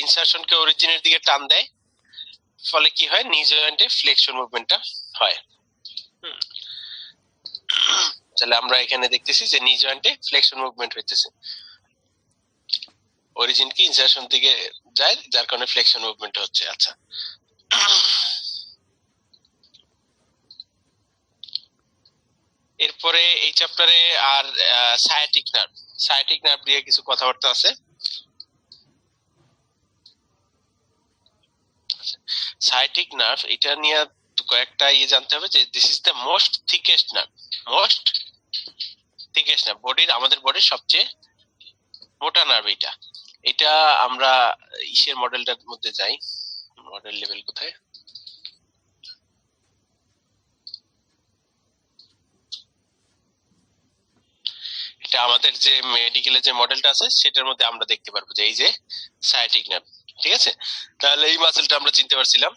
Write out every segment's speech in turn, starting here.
ইনসারশনকে অরিজিনের দিকে টান দেয়, ফলে কি হয়, নি জয়েন্টে ফ্লেকশন মুভমেন্টটা হয়। তাহলে আমরা এখানে দেখতেছি যে নি জয়েন্টে ফ্লেকশন মুভমেন্ট হইতেছে, অরিজিন কি ইনসারশন দিকে যায়, যার কারণে ফ্লেকশন মুভমেন্ট হচ্ছে। আচ্ছা, এরপরে এই চ্যাপ্টারে আর সায়াটিক নার্ভ, সায়াটিক নার্ভ দিয়ে কিছু কথাবার্তা আছে। সায়াটিক নার্ভ এটা নিয়ে কয়েকটা জানতে হবে, যে this is the most thickest nerve, most thickest nerve, আমাদের বডির সবচেয়ে মোটা নার্ভ এটা। এটা আমরা ইসের মডেলটার মধ্যে যাই, মডেল লেভেল কোথায়, এটা আমাদের যে মেডিকেলের যে মডেলটা আছে সেটার মধ্যে আমরা দেখতে পারবো যে এই যে সায়াটিক নার্ভ, ঠিক আছে। তাহলে এই মাসেলটা আমরা চিনতে পারছিলাম,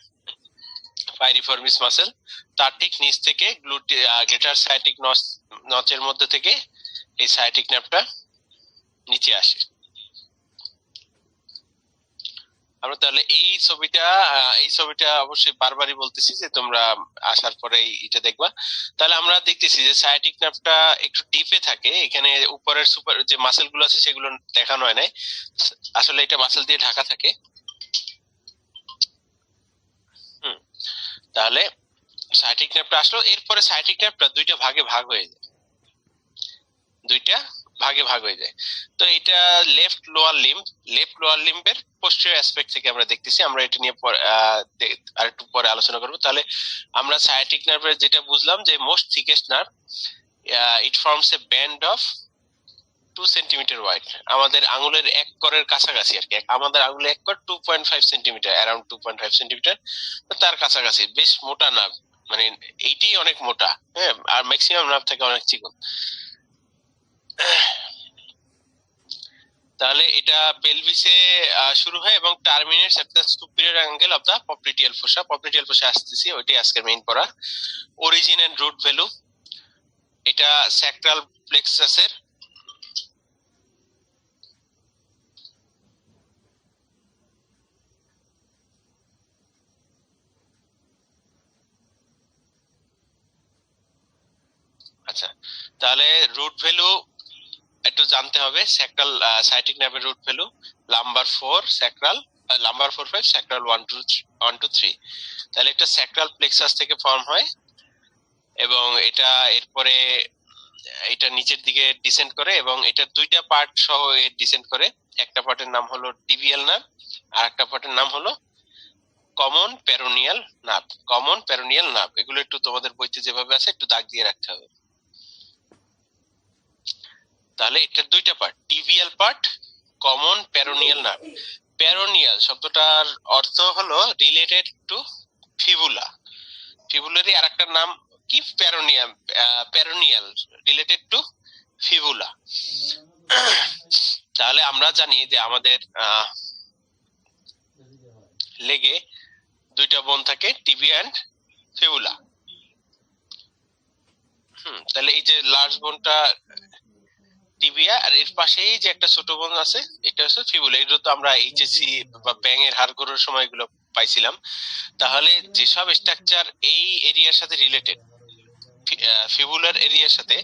পাইরিফর্মিস মাসেল, তার ঠিক নিচ থেকে গ্রেটার সায়াটিক নচের মধ্যে থেকে এই সায়াটিক নার্ভটা নিচে আসে। আমরা তাহলে এই ছবিটা অবশ্যই বারবারই বলতেছি যে তোমরা আসার পরে এটা দেখবা। তাহলে আমরা দেখতেছি যে সায়াটিক নার্ভটা একটু ডিপে থাকে, এখানে উপরের সুপার যে মাসেল গুলো আছে সেগুলো দেখানো হয় নাই, আসলে এটা মাসেল দিয়ে ঢাকা থাকে। তাহলে সায়াটিক নার্ভটা আসলো, এরপরে সায়াটিক নার্ভটা দুইটা ভাগে ভাগ হয়ে যায়, তো এটা লেফট লোয়ার লিম্বের পোস্টেরিয়র অ্যাসপেক্ট থেকে আমরা দেখতেছি। আমরা এটা নিয়ে আরেকটু পরে আলোচনা করব। তাহলে আমরা সায়াটিক নার্ভের যেটা বুঝলাম যে most thickest nerve, it forms a band of 2 centimetre wide, আমাদের আঙুলের এক করের কাছাকাছি আর কি, আমাদের আঙুলের এক কর 2.5 সেন্টিমিটার, অ্যারাউন্ড 2.5 সেন্টিমিটার, তার কাছাকাছি, বেশ মোটা নার্ভ, মানে এইটাই অনেক মোটা, হ্যাঁ, আর ম্যাক্সিমাম নার্ভ থেকে অনেক চিকন। তাহলে এটা পেলভিসে শুরু হয় এবং terminates at the superior angle of the popliteal fossa. Popliteal fossa আসতেছি, ওইটাই আজকের মেইন পড়া। অরিজিন এন্ড রুট ভ্যালু, এটা স্যাক্রাল প্লেক্সাসের আচ্ছা, তাহলে রুট ভ্যালু একটু জানতে হবে। স্যাক্রাল সায়াটিক নার্ভের root value lumbar 4 sacral, lumbar 4 5 sacral 1 2 3। তাহলে এটা স্যাক্রাল প্লেক্সাস থেকে ফর্ম হয় এবং এটা এরপরে এটা নিচের দিকে ডিসেন্ড করে এবং এটা দুইটা পার্ট সহ ডিসেন্ড করে। একটা পার্টের নাম হলো টিবিয়াল নার্ভ, আর একটা পার্টের নাম হলো common peroneal nerve. Common peroneal nerve এগুলো একটু তোমাদের বইতে যেভাবে আছে একটু দাগ দিয়ে রাখতে হবে। তাহলে এটার দুইটা part, tibial part, common peroneal nerve. Peroneal শব্দটার অর্থ হলো রিলেটেড টু ফিবুলা, ফিবুলারই আরেকটা নাম কি, পেরোনিয়াম, পেরোনিয়াল রিলেটেড টু ফিবুলা। তাহলে আমরা জানি যে আমাদের লেগে দুইটা বোন থাকে, টিবিয়া এন্ড ফিবুলা। তাহলে এই যে লার্জ বোনটা টিবিয়া, আর এর পাশেই যে একটা ছোট বোন আছে এটা হচ্ছে ফিবুলা। এটা তো আমরা এইচএসসি বা ব্যাঙের হাড় গড়ার সময় এগুলো পাইছিলাম। তাহলে যেসব স্ট্রাকচার এই এরিয়ার সাথে রিলেটেড, ফিবুলার এরিয়ার সাথে,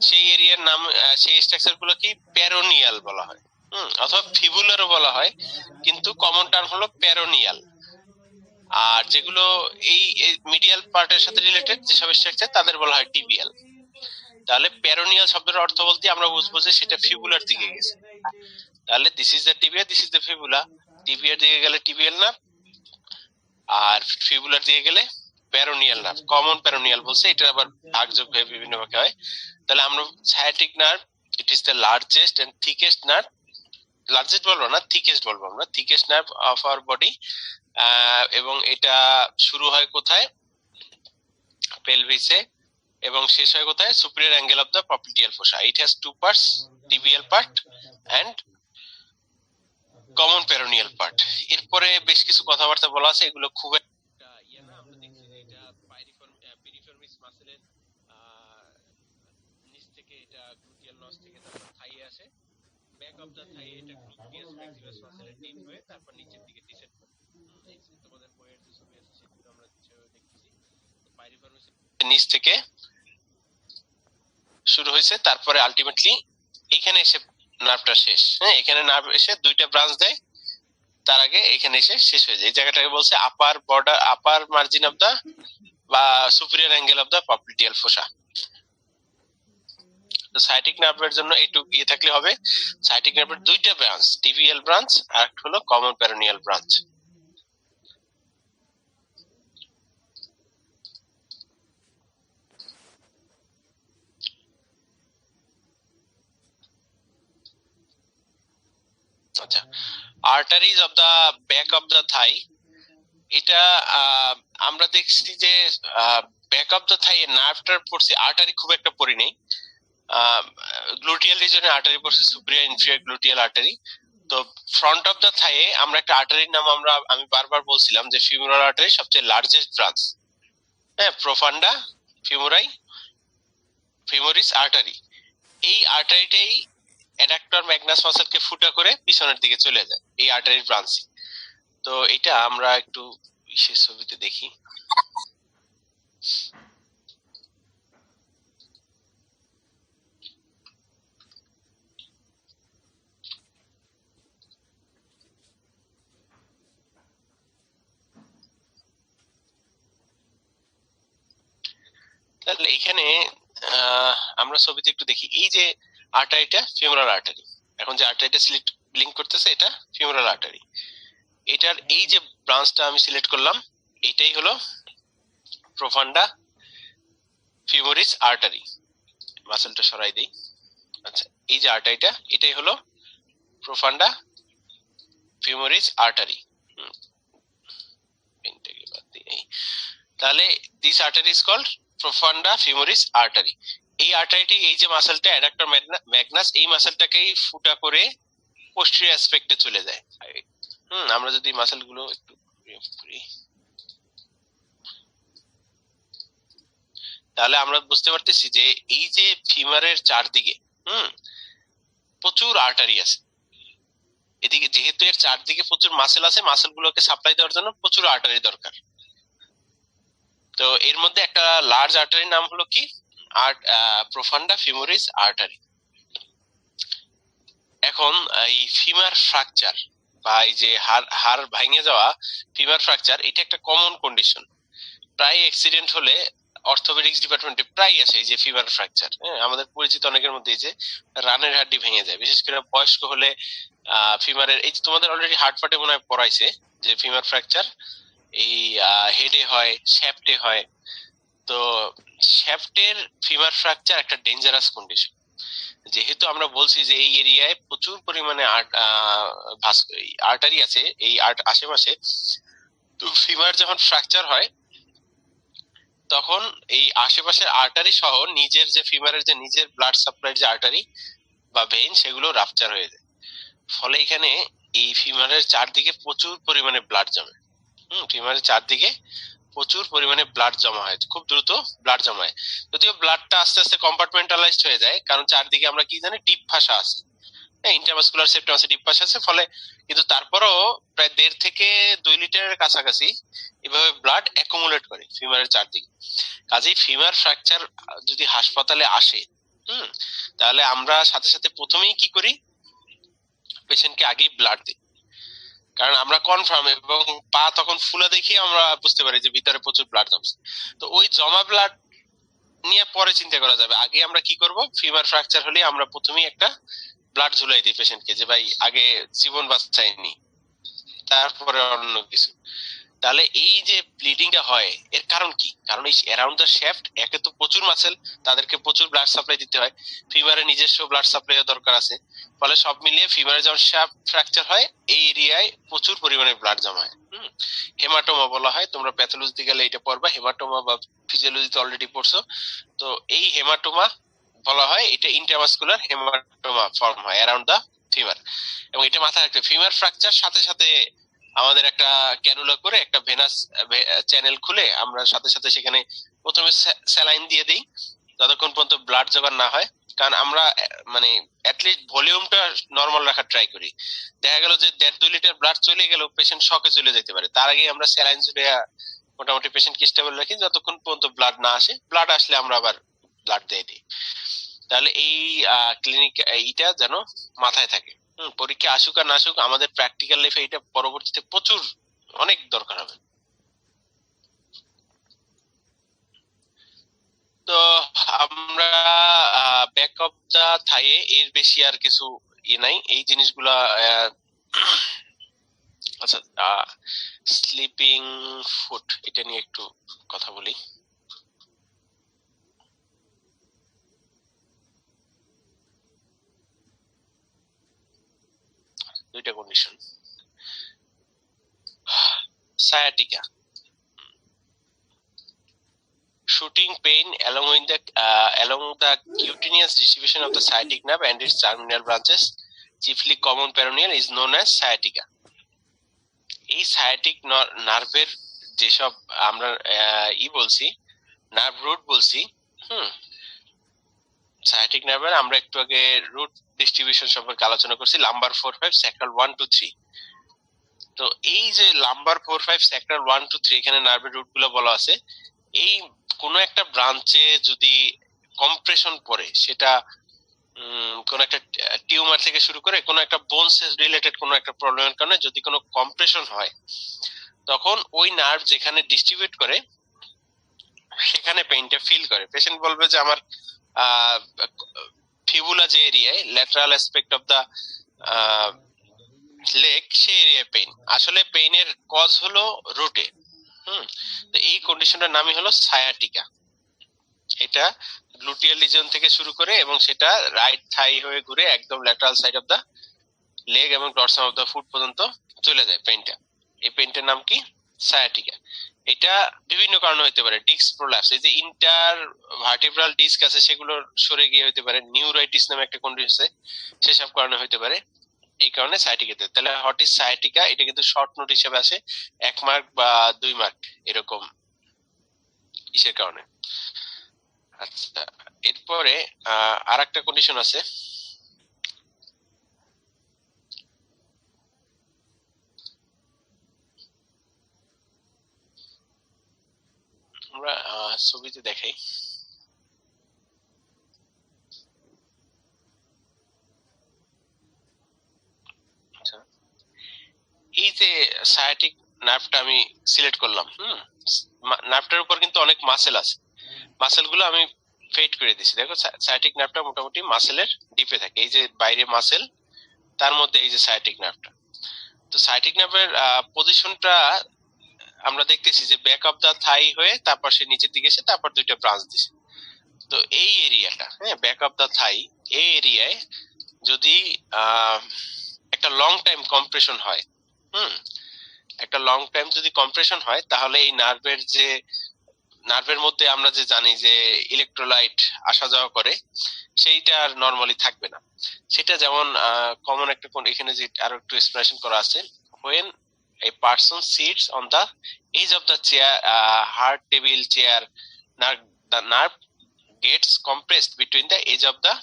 সেই এরিয়ার নাম, সেই স্ট্রাকচার গুলো কি পেরোনিয়াল বলা হয়, অথবা ফিবুলারও বলা হয়, কিন্তু কমন টার্ম হলো পেরোনিয়াল। আর যেগুলো এই মিডিয়াল পার্টের সাথে রিলেটেড যেসব স্ট্রাকচার তাদের বলা হয় টিবিয়াল। তাহলে পেরোনিয়াল শব্দের অর্থ বলতে আমরা বুঝবো যে সেটা ফিবুলার দিকে গেছে। তাহলে this is the tibia, this is the fibula. টিবিয়ার দিকে গেলে টিবিয়াল নার্ভ, আর ফিবুলার দিকে গেলে পেরোনিয়াল নার্ভ। কমন পেরোনিয়াল বলছে, এটা আবার ভাগযোগ হয়ে বিভিন্ন ভাগে হয়। তাহলে আমরা sciatic nerve, it is the largest and thickest nerve, largest বলবো না, থিকেস্ট বলবো আমরা, thickest nerve of our body. এবং এটা শুরু হয় কোথায়, পেলভিসে, এবং শেষ হয় কোথায়, superior angle of the popliteal fossa. It has two parts, tibial part and common peroneal part. এরপরে বেশ কিছু কথাবার্তা বলা আছে, এগুলো খুব একটা ইয়ে না। আমরা দেখছি যে এটা পিরিফর্মিস মাসেলের নিচ থেকে, এটা গ্লুটিয়াল নস থেকে তারপর থাইয়ে আসে, ব্যাক অফ দা থাই এটা গ্লুটিয়াস ম্যাক্সিমাস মাসেলের টিপ হয়ে তারপর নিচের দিকে ডিসেন্ড করে। এই যে তোমাদের বইয়ের যে ছবি আছে সেগুলো আমরা যেভাবে দেখতেছি, পাইরিফর্মিস নিচ থেকে শুরু হয়েছে, তারপরে আলটিমেটলি এখানে এসে নার্ভটা শেষ। হ্যাঁ, এখানে নার্ভ এসে দুইটা ব্রাঞ্চ দেয়, তার আগে এখানে এসে শেষ হয়ে যায়। এই জায়গাটাকে বলছে upper border, upper margin of the বা superior angle of the popliteal fossa. তো সাইটিক নার্ভের জন্য একটু ইয়ে থাকলে হবে। সাইটিক নার্ভের দুইটা ব্রাঞ্চ, টিবিএল ব্রাঞ্চ আর একটা হলো কমন পেরোনিয়াল ব্রাঞ্চ। আচ্ছা, arteries of the back of the thigh, এটা আমরা দেখছি যে ব্যাক অফ দা থাই এর নার্ভটার পড়ছে, আর্টারি খুব একটা পড়ি নেই। গ্লুটিয়াল রিজনে আর্টারি পড়ছে, সুপিরিয়র ইনফিরিয়র গ্লুটিয়াল আর্টারি। তো ফ্রন্ট অফ দা থাইয়ে আমরা একটা আর্টারির নাম আমি বারবার বলছিলাম যে ফিমোরাল আর্টারি সবচেয়ে লার্জেস্ট ব্রাঞ্চ। হ্যাঁ, প্রোফান্ডা ফিমোরিস আর্টারি। এই আর্টারিটাই অ্যাডাক্টর ম্যাগনাস মাসলকে ফুটা করে পিছনের দিকে চলে যায়, এই আর্টারির ব্রাঞ্চই। তো এটা আমরা একটু বিশেষ ছবিতে দেখি। তাহলে এখানে আমরা ছবিতে একটু দেখি, এই যে আর্টারিটা ফিমোরাল আর্টারি, এখন যে আর্টারিটা সিলেক্ট লিংক করতেছে এটা ফিমোরাল আর্টারি। এটার এই যে ব্রাঞ্চটা আমি সিলেক্ট করলাম, এটাই হলো প্রোফান্ডা ফিমোরিস আর্টারি। মাসলটা সরাই দেই। আচ্ছা, এই যে আর্টারিটা এটাই হলো প্রোফান্ডা ফিমোরিস আর্টারি। তাহলে this artery is called profunda femoris artery. এই আর্টারিটি, এই যে মাসলটা অ্যাডাক্টর ম্যাগনাস, এই মাসলটাকেই ফুটা করে পোস্টেরিয়র অ্যাসপেক্টে চলে যায়। আমরা যদি মাসলগুলো একটু করি তাহলে আমরা বুঝতে পারতেছি যে এই যে ফিমারের চারদিকে প্রচুর আর্টারি আছে। এদিকে যেহেতু এর চারদিকে প্রচুর মাসেল আছে, মাসেলগুলোকে সাপ্লাই দেওয়ার জন্য প্রচুর আর্টারি দরকার। তো এর মধ্যে একটা লার্জ আর্টারির নাম হলো কি, প্রোফান্ডা ফিমোরিস আর্টারি। এখন এই ফিমার ফ্র্যাকচার বা এই যে হাড় ভেঙে যাওয়া ফিমার ফ্র্যাকচার, এটা একটা কমন কন্ডিশন। প্রায় অ্যাক্সিডেন্ট হলে অর্থোপেডিক্স ডিপার্টমেন্টে প্রায় আছে এই যে ফিমার ফ্র্যাকচার। আমাদের পরিচিত অনেকের মধ্যে এই যে রানের হাড্ডি ভেঙে যায়, বিশেষ করে বয়স্ক হলে ফিমারের, এই যে তোমাদের অলরেডি হার্ট পার্টে মনে হয় পড়াইছে যে ফিমার ফ্র্যাকচার এই হেডে হয়, শ্যাফটে হয়। তো শ্যাফটের ফিমার ফ্র্যাকচার একটা ডেঞ্জারাস কন্ডিশন, যেহেতু আমরা বলছি যে এই এরিয়ায় প্রচুর পরিমাণে আর্টারি আছে এই আশেপাশে। তো ফিমার যখন ফ্র্যাকচার হয় তখন এই আশেপাশের আর্টারি সহ নিজের যে ফিমারের যে নিজের ব্লাড সাপ্লাইয়ের যে আর্টারি বা ভেইন, সেগুলো রাপচার হয়ে যায়। ফলে এখানে এই ফিমারের চারদিকে প্রচুর পরিমাণে ব্লাড জমে। ফিমারের চারদিকে প্রচুর পরিমাণে ব্লাড জমা হয়, খুব দ্রুত ব্লাড জমায়। যদিও ব্লাডটা আস্তে আস্তে কম্পার্টমেন্টালাইজড হয়ে যায়, কারণ চারদিকে আমরা কি জানি ডিপ ফাঁসা আছে, ইন্টারভাস্কুলার সেপ্টাম আছে, ডিপ ফাঁসা আছে। ফলে কিন্তু তারপরও প্রায় 1.5 থেকে 2 লিটারের কাছাকাছি এভাবে ব্লাড অ্যাকুমুলেট করে ফিমারের চারদিকে। কাজেই ফিমার ফ্র্যাকচার যদি হাসপাতালে আসে, তাহলে আমরা সাথে সাথে প্রথমেই কি করি, পেশেন্টকে আগেই ব্লাড দিই। কারণ আমরা কনফার্ম, এবং পা তখন ফুলা দেখি আমরা বুঝতে পারি যে ভিতরে প্রচুর ব্লাড জমছে। তো ওই জমা ব্লাড নিয়ে পরে চিন্তা করা যাবে। আগে আমরা কি করব, ফিমার ফ্র্যাকচার হলে আমরা প্রথমেই একটা ব্লাড ঝুলাই দিই পেশেন্টকে, যে ভাই আগে জীবন বাঁচাইনি, তারপরে অন্য কিছু। তাহলে এই যে ব্লিডিংটা হয় এর কারণ কি? কারণ এই অ্যারাউন্ড দ্য শ্যাফট একে তো প্রচুর মাসেল, তাদেরকে প্রচুর ব্লাড সাপ্লাই দিতে হয়, ফিমারে নিজস্ব ব্লাড সাপ্লাই দরকার আছে। ফলে সব মিলিয়ে ফিমারে যখন শ্যাফট ফ্র্যাকচার হয় এই এরিয়ায় প্রচুর পরিমাণে ব্লাড জমা হয়। হেমাটোমা বলা হয়, তোমরা প্যাথোলজিতে গেলে এটা পড়বা, হেমাটোমা বা ফিজিওলজিতে অলরেডি পড়ছো। তো এই হেমাটোমা বলা হয়, এটা ইন্ট্রাভাস্কুলার হেমাটোমা ফর্ম হয় অ্যারাউন্ড দা ফিমার। এবং এটা মাথায় রাখতে, ফিমার ফ্র্যাকচার সাথে সাথে আমাদের একটা ক্যানুলা করে একটা ভেনাস চ্যানেল খুলে আমরা সাথে সাথে সেখানে প্রথমে স্যালাইন দিয়ে দিই যতক্ষণ পর্যন্ত ব্লাড জোগাড় না হয়। কারণ আমরা মানে অ্যাটলিস্ট ভলিউমটা নরমাল রাখার ট্রাই করি। দেখা গেল যে 1.5-2 লিটার ব্লাড চলে গেল, পেশেন্ট শকে চলে যেতে পারে, তার আগে আমরা স্যালাইন ঝুলে মোটামুটি পেশেন্টকে স্টেবল রাখি যতক্ষণ পর্যন্ত ব্লাড না আসে। ব্লাড আসলে আমরা আবার ব্লাড দিয়ে দিই। তাহলে এই ক্লিনিক এইটা যেন মাথায় থাকে। পরীক্ষা আসুক আর না আসুক, আমাদের প্র্যাকটিক্যাল লাইফে এটা পরবর্তীতে প্রচুর অনেক দরকার হবে। তো আমরা ব্যাক অফ দা থাইয়ে এর বেশি আর কিছু নাই এই জিনিসগুলা। আচ্ছা, স্লিপিং ফুট এটা নিয়ে একটু কথা বলি। দুইটা condition. sciatica, shooting pain along the cutaneous distribution of the sciatic nerve and its terminal branches, chiefly common peroneal, is known as sciatica. এই সায়াটিক নার্ভের যেসব আমরা বলছি, নার্ভ রুট বলছি, সায়াটিক নার্ভের আমরা একটু আগে রুট ডিস্ট্রিবিউশন সম্পর্কে আলোচনা করছি, লাম্বার 4-5 স্যাক্রাল 1-3। তো এই যে লাম্বার 4-5 স্যাক্রাল 1-3 এখানে নার্ভের রুট গুলো বলা আছে। এই কোন একটা ব্রাঞ্চে যদি কম্প্রেশন পড়ে, সেটা কোন একটা টিউমার থেকে শুরু করে কোন একটা বোনস রিলেটেড কোন একটা প্রবলেমের কারণে যদি কোনো কম্প্রেশন হয়, তখন ওই নার্ভ যেখানে ডিস্ট্রিবিউট করে সেখানে পেইনটা ফিল করে। পেশেন্ট বলবে যে আমার ফিবুলা যে এরিয়ায়, lateral aspect of the leg, সেই এরিয়ায় পেইন। আসলে পেইনের কজ হলো রুটে। তো এই কন্ডিশনটার নামই হলো সায়াটিকা। এটা গ্লুটিয়াল রিজন থেকে শুরু করে এবং সেটা রাইট থাই হয়ে ঘুরে একদম lateral side of the leg এবং ডরসাম অফ দা ফুট পর্যন্ত চলে যায় পেইনটা। এই পেইনটার নাম কি? সায়াটিকা। এটা বিভিন্ন কারণে হতে পারে। ডিস্ক প্রোল্যাপস, এই যে ইন্টার ভার্টিব্রাল ডিস্ক আছে সেগুলো সরে গিয়ে হতে পারে। নিউরাইটিস নামে একটা কন্ডিশন আছে, সেসব কারণে হতে পারে। এই কারণে সায়াটিকা। তাহলে হোয়াট ইজ সায়াটিকা? এটা কিন্তু শর্ট নোট হিসেবে আসে, 1 মার্ক বা 2 মার্ক এরকম কিসের কারণে। আচ্ছা, এরপরে আর একটা কন্ডিশন আছে, আমরা ছবিতে দেখাই। এই যে সায়াটিক নার্ভটা আমি সিলেক্ট করলাম, নার্ভটার উপর কিন্তু অনেক মাসেল আছে। মাসেলগুলো আমি ফেড করে দিছি। দেখো সায়াটিক নার্ভটা মোটামুটি মাসেলের ডিপে থাকে। এই যে বাইরে মাসেল, তার মধ্যে এই যে সায়াটিক নার্ভটা। তো সায়াটিক নার্ভের পজিশনটা আমরা দেখতেছি যে ব্যাক অফ দা থাই হয়ে তারপর সে নিচের দিকে এসে তারপর দুইটা ব্রাঞ্চ দিছে। তো এই এরিয়াটা, ব্যাক অফ দা থাই, এই এরিয়ায় যদি একটা লং টাইম কম্প্রেশন হয়, একটা লং টাইম যদি কম্প্রেশন হয়, তাহলে এই নার্ভের মধ্যে আমরা যে জানি যে ইলেকট্রোলাইট আসা যাওয়া করে, সেইটা আর নরমালি থাকবে না। সেটা যেমন কমন একটা এখানে যে আরো একটু এক্সপ্লেনেশন করা আছে, when a person sits on the edge of the chair, hard table chair, the nerve gets compressed between the edge of the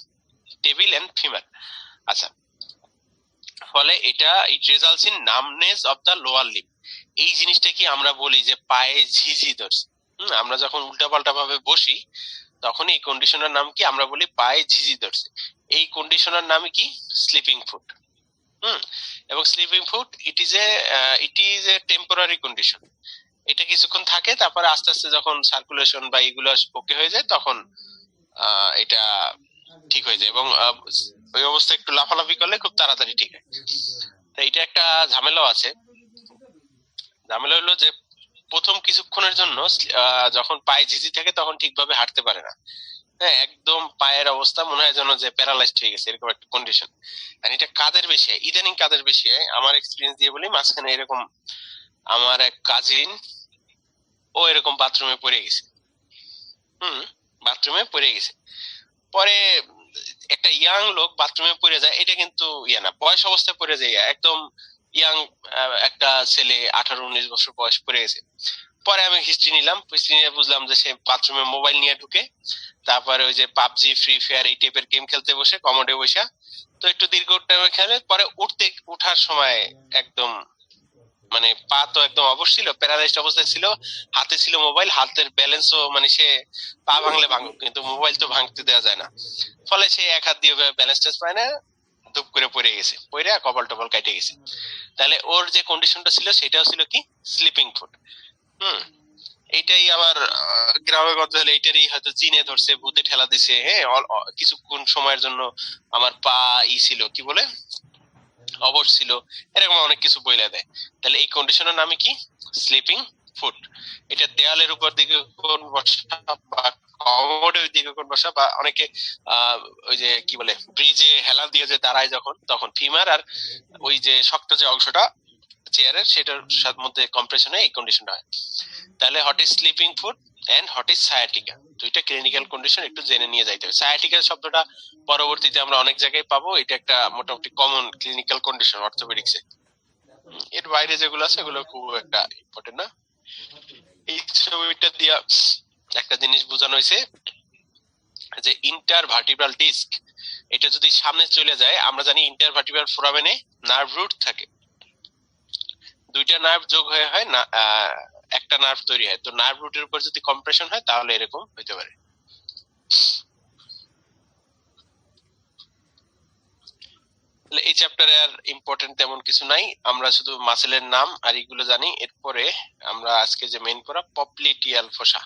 table and femur। আচ্ছা, ফলে এটা it results in numbness of the lower limb. এই জিনিসটা কি আমরা বলি যে পায়ে ঝিঝি ধরছে। আমরা যখন উল্টাপাল্টা ভাবে বসি তখন এই কন্ডিশনের নাম কি? আমরা বলি পায়ে ঝিঝি ধরছে। এই কন্ডিশনের নাম কি? Sleeping foot. এবং sleeping foot it is a temporary condition. এটা কিছুক্ষণ থাকে, তারপরে আস্তে আস্তে যখন সার্কুলেশন বা এগুলো ওকে হয়ে যায় তখন এটা ঠিক হয়ে যায় এবং ওই অবস্থা একটু লাফালাফি করলে খুব তাড়াতাড়ি ঠিক হয়। এটা একটা ঝামেলাও আছে। ঝামেলা হলো যে প্রথম কিছুক্ষণের জন্য যখন পায়ে ঝিঝি থাকে তখন ঠিকভাবে হাঁটতে পারে না। একদম পায়ের অবস্থা মনে হয় যেন যে প্যারালাইজড হয়ে গেছে, এরকম একটা কন্ডিশন। আর এটা কাদের বেশি হয়? ইদানিং কাদের বেশি হয়? আমার এক্সপিরিয়েন্স দিয়ে বলি, মাঝখানে এরকম আমার এক কাজিন, ও এরকম বাথরুমে পড়ে গেছে। বাথরুমে পড়ে গেছে। পরে একটা ইয়াং লোক বাথরুমে পড়ে যায়, এটা কিন্তু না, বয়স অবস্থায় পড়ে যায়, একদম ইয়াং একটা ছেলে 18-19 বছর বয়স পড়ে গেছে। পরে আমি হিস্ট্রি নিলাম, হিস্ট্রি নিয়ে বুঝলাম যে সে বাথরুমে মোবাইল নিয়ে ঢুকে, তারপরে ওই যে পাবজি ফ্রি ফায়ার এই টাইপের গেম খেলতে বসে কমোডে বসে, তো একটু দীর্ঘ টাইমে খেলে পরে উঠার সময় একদম মানে পা তো একদম অবশ ছিল, প্যারালাইজড অবস্থায় ছিল, হাতে ছিল মোবাইল, হাতের ব্যালেন্সও মানে সে পা ভাঙলে ভাঙুক কিন্তু মোবাইল তো ভাঙতে দেওয়া যায় না, ফলে সে এক হাত দিয়ে ব্যালেন্স টেন্স পায় না, ধুপ করে পড়ে গেছে, পড়ে কপাল টপাল কেটে গেছে। তাহলে ওর যে কন্ডিশনটা ছিল সেটাও ছিল কি স্লিপিং ফুড। এইটাই আবার গ্রামে গঞ্জে হলে এইটারই হয়তো জিনে ধরছে, ভূতে ঠেলা দিছে, হ্যাঁ কিছুক্ষণ সময়ের জন্য আমার পা ছিল কি বলে অবশ ছিল, এরকম অনেক কিছু বইলা দেয়। তাহলে এই কন্ডিশনের নামে কি স্লিপিং ফুড। এটা দেয়ালের উপর দিকে কোন বসা বা কমোডের দিকে কোন বসা, বা অনেকে ওই যে কি বলে ব্রিজে হেলান দিয়ে যে দাঁড়ায় যখন, তখন ফিমার আর ওই যে শক্ত যে অংশটা চেয়ারের সেটার সাথে মধ্যে কম্প্রেশন হয়, এই কন্ডিশনটা হয়। তাহলে what is sleeping food and what is sciatica, দুইটা ক্লিনিক্যাল কন্ডিশন একটু জেনে নিয়ে যাইতে হবে। সায়াটিকা শব্দটা পরবর্তীতে আমরা অনেক জায়গায় পাবো, এটা একটা মোটামুটি কমন ক্লিনিক্যাল কন্ডিশন অর্থোপেডিক্সে। এর বাইরে যেগুলো আছে এগুলো খুব একটা ইম্পর্টেন্ট না। এই ছবিটা দিয়া একটা জিনিস বোঝানো হয়েছে যে ইন্টারভার্টিব্রাল ডিস্ক, এটা যদি সামনে চলে যায়, আমরা জানি ইন্টারভার্টিব্রাল ফোরামেনে নার্ভ রুট থাকে, দুইটা নার্ভ যোগ হয়ে হয় না একটা নার্ভ তৈরি হয়, তো নার্ভ রুটের উপর যদি কম্প্রেশন হয় তাহলে এরকম হইতে পারে। এই চ্যাপ্টারে আর ইম্পর্টেন্ট তেমন কিছু নাই, আমরা শুধু মাসেলের নাম আর এগুলো জানি। এরপরে আমরা আজকে যে মেইন পড়া পপলিটিয়াল ফোসা।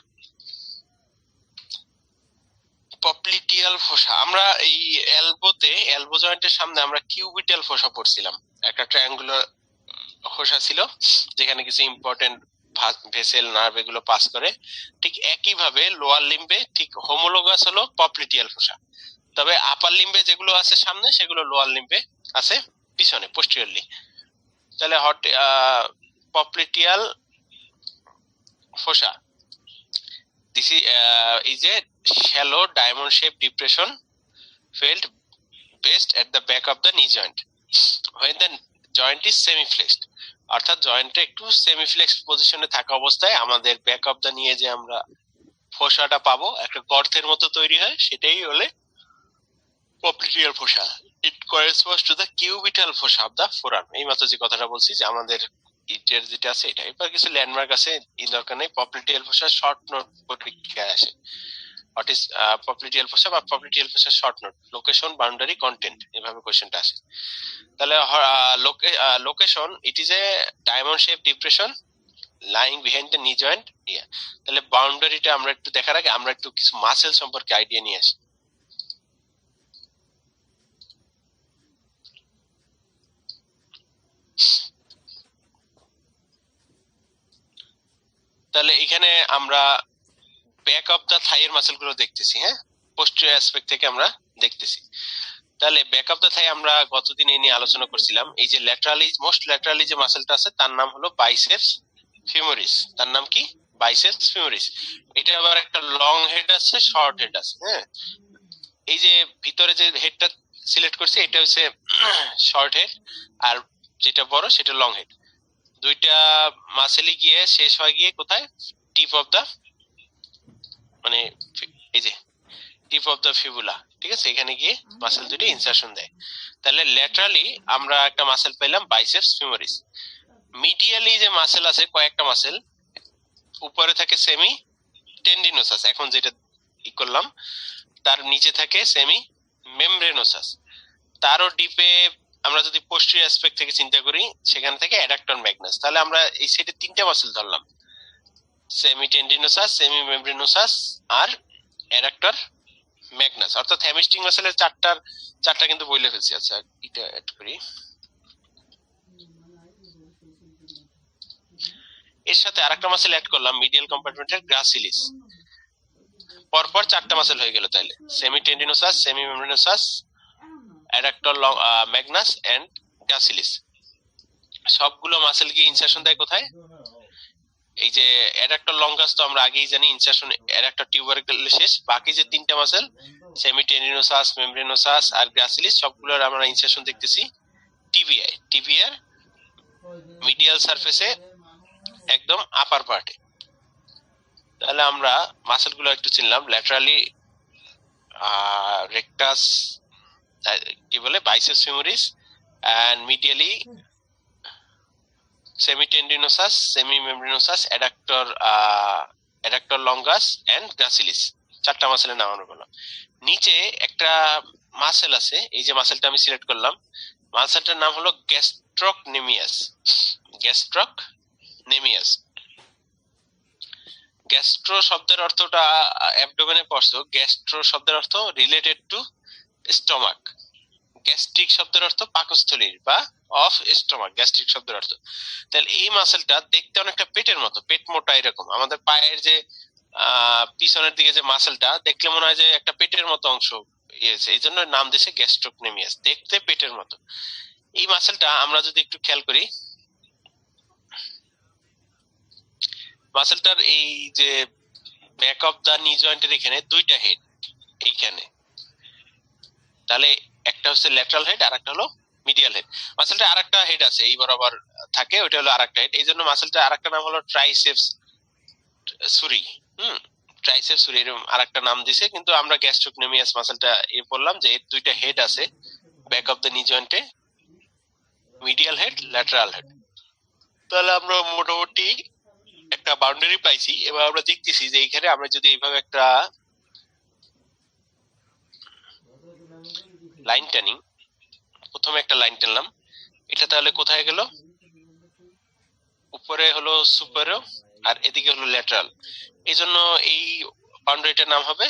পপলিটিয়াল ফোসা, আমরা এই এলবো জয়েন্টের সামনে আমরা কিউবিটাল ফোসা পড়ছিলাম, একটা ট্রায়াঙ্গুলার ফোসা ছিল যেখানে কিছু ইম্পর্টেন্ট ভেসেল নার্ভ এগুলো পাস করে। ঠিক একই ভাবে লোয়ার লিম্বে ঠিক হোমোলোগাস হলো পপলিটিয়াল ফোসা, তবে আপার লিম্বে যেগুলো আছে সামনে সেগুলো লোয়ার লিম্বে আছে পিছনে পোস্টেরিয়রলি। তাহলে popliteal ফোসা this is a shallow diamond shaped depression felt based at the back of the knee joint when the joint is semi flexed, অর্থাৎ জয়েন্টে একটু সেমি ফ্লেক্সড পজিশনে থাকা অবস্থায় আমাদের ব্যাক অফ দা নিয়ে যে আমরা ফোসাটা পাবো একটা গর্তের মতো তৈরি হয়, সেটাই হলে popliteal fossa. It corresponds to the cubital fossa of the forearm. এই মাত্র যে কথাটা বলছি যে আমাদের ইটের যেটা আছে এটা, এবার কিছু ল্যান্ডমার্ক আছে এই দরকার নেই। পপলিটিয়াল ফোসা শর্ট নোট পরীক্ষায় আসে। হোয়াট ইজ পপলিটিয়াল ফোসা বা popliteal ফোসা short note, location, boundary, content, এভাবে কোশ্চেনটা আসে। তাহলে location, it is a diamond shape depression lying behind the নি জয়েন্ট। তাহলে বাউন্ডারিটা আমরা একটু দেখার আগে আমরা একটু কিছু মাসেল সম্পর্কে আইডিয়া নিয়ে আসি। তাহলে এখানে আমরা ব্যাক অফ দা থাই এর মাসেল গুলো দেখতেছি, হ্যাঁ পোস্টেরিয়র অ্যাসপেক্ট থেকে আমরা দেখতেছি। তাহলে ব্যাক অফ দা থাই আমরা গতদিন এই নিয়ে আলোচনা করছিলাম। এই যে ল্যাটারালি মোস্ট ল্যাটারালি যে মাসেলটা আছে তার নাম হলো বাইসেপস ফিমোরিস। তার নাম কি? Biceps femoris. এটা আবার একটা লং হেড আছে, শর্ট হেড আছে। হ্যাঁ, এই যে ভিতরে যে হেডটা সিলেক্ট করছি এটা হচ্ছে শর্ট হেড, আর যেটা বড় সেটা লং হেড। দুইটা মাসেলই গিয়ে শেষ হয় গিয়ে কোথায়? টিপ অফ দা, মানে এই যে টিপ অফ দা ফিবুলা, ঠিক আছে, এখানে গিয়ে মাসেল দুটো ইনসারশন দেয়। তাহলে ল্যাটারালি আমরা একটা মাসেল পেলাম বাইসেপস ফিমোরিস। মিডিয়ালি যে মাসেল আছে কয়েকটা মাসেল, উপরে থাকে সেমি টেন্ডিনোসাস, এখন যেটা ই করলাম, তার নিচে থাকে সেমি মেমব্রেনোসাস, তারও ডিপে আমরা যদি পোস্টেরিয়র অ্যাসপেক্ট থেকে চিন্তা করি সেখানে থেকে অ্যাডাক্টর ম্যাগনাস। তাহলে আমরা এই সাইডে তিনটা মাসেল ধরলাম, সেমি টেন্ডিনোসাস, সেমি মেমব্রেনোসাস আর অ্যাডাক্টর ম্যাগনাস, অর্থাৎ হ্যামস্ট্রিং মাসেলের চারটা কিন্তু বইলে ফেলছি। আচ্ছা এটা অ্যাড করি, এর সাথে আরেকটা মাসেল অ্যাড করলাম মিডিয়াল কম্পার্টমেন্টের গ্রাসিলিস। পরপর চারটা মাসেল হয়ে গেল। তাইলে semi tendinosus, semi membranosus, adductor magnus and gracilis. সবগুলো মাসেল কি ইনসারশন দেয় কোথায়? এই যে অ্যাডাক্টর লঙ্গাস তো আমরা আগেই জানি ইনসারশন অ্যাডাক্টর টিউবারকুলার শেষ। বাকি যে তিনটা মাসেল সেমি টেন্ডিনোসাস, মেমব্রেনোসাস আর গ্রাসিলিস, সবগুলোর আমরা ইনসারশন দেখতেছি টিবিআই, টিবিআর মিডিয়াল সারফেসে একদম আপার পার্টে। তাহলে আমরা মাসেল গুলো একটু চিনলাম। ল্যাটারালি রেক্টাস, কি বলে, biceps femoris, and medially semitendinosus, semimembranosus, adductor longus and gracilis. চারটা মাসেলের নাম আমরা বললাম। নিচে একটা মাসেল আছে, এই যে মাসেলটা আমি সিলেক্ট করলাম, মাসেলটার নাম হলো গ্যাস্ট্রোকনেমিয়াস। গ্যাস্ট্রোকনেমিয়াস, গ্যাস্ট্রো শব্দের অর্থটা অ্যাবডোমেনে পড়ছো। গ্যাস্ট্রো শব্দের অর্থ রিলেটেড টু স্টমাক। গ্যাস্ট্রিক শব্দের অর্থ পাকস্থলীর বা অফ স্টমাক, গ্যাস্ট্রিক শব্দের অর্থ। তাহলে এই মাসেলটা দেখতে অনেকটা পেটের মতো, পেট মোটা এরকম। আমাদের পায়ের যে পিছনের দিকে যে মাসেলটা দেখলে মনে হয় যে একটা পেটের মতো অংশ ইয়েছে, এই জন্য নাম দিয়েছে গ্যাস্ট্রোকনেমিয়াস, দেখতে পেটের মতো। এই মাসেলটা আমরা যদি একটু খেয়াল করি, মাসেলটার এই যে ব্যাক অফ দা নি জয়েন্টের এখানে দুইটা হেড এইখানে, তাহলে একটা হচ্ছে ল্যাটারাল হেড আর একটা হলো মিডিয়াল হেড। মাসেলটা আরেকটা হেড আছে এই বরাবর থাকে, ওইটা হলো আরেকটা হেড। এই জন্য মাসেলটা আরেকটা নাম হলো ট্রাইসেপস সুরি। ট্রাইসেপস সুরি এরকম আরেকটা নাম দিছে, কিন্তু আমরা গ্যাস্ট্রোকনেমিয়াস মাসেলটা বললাম যে এর দুইটা হেড আছে ব্যাক অফ দ্য নি জয়েন্টে, মিডিয়াল হেড, ল্যাটারাল হেড। তাহলে আমরা মোটামুটি একটা বাউন্ডারি পাইছি। এবার আমরা দেখতেছি যে এইখানে আমরা যদি এইভাবে একটা লাইন টানি, প্রথমে একটা লাইন টানলাম, এটা তাহলে কোথায় গেল? উপরে হলো সুপারো আর এদিকে হলো ল্যাটারাল, এই জন্য এই বাউন্ডারিটার নাম হবে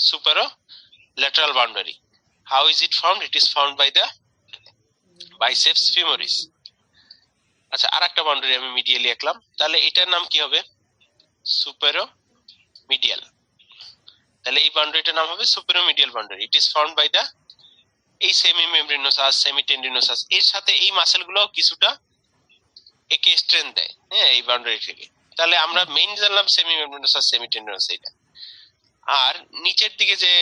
superolateral boundary. How is it found? It is found by the biceps femoris. আচ্ছা, আর একটা বাউন্ডারি আমি মিডিয়ালি আঁকলাম, তাহলে এটার নাম কি হবে? Superomedial. তাহলে এই বাউন্ডারিটার নাম হবে superomedial boundary. It is found by the এই সেমি মেমব্রেনোসাস, সেমি টেন্ডিনোসাস, এর সাথে এই মাসেলগুলো কিছুটা একে স্ট্রেন দেয়, হ্যাঁ, এই বাউন্ডারি থেকে। তাহলে আমরা মেইন জানলাম সেমি মেমব্রেনোসাস, সেমি টেন্ডিনোসাস এটা। আর নিচের দিকে যে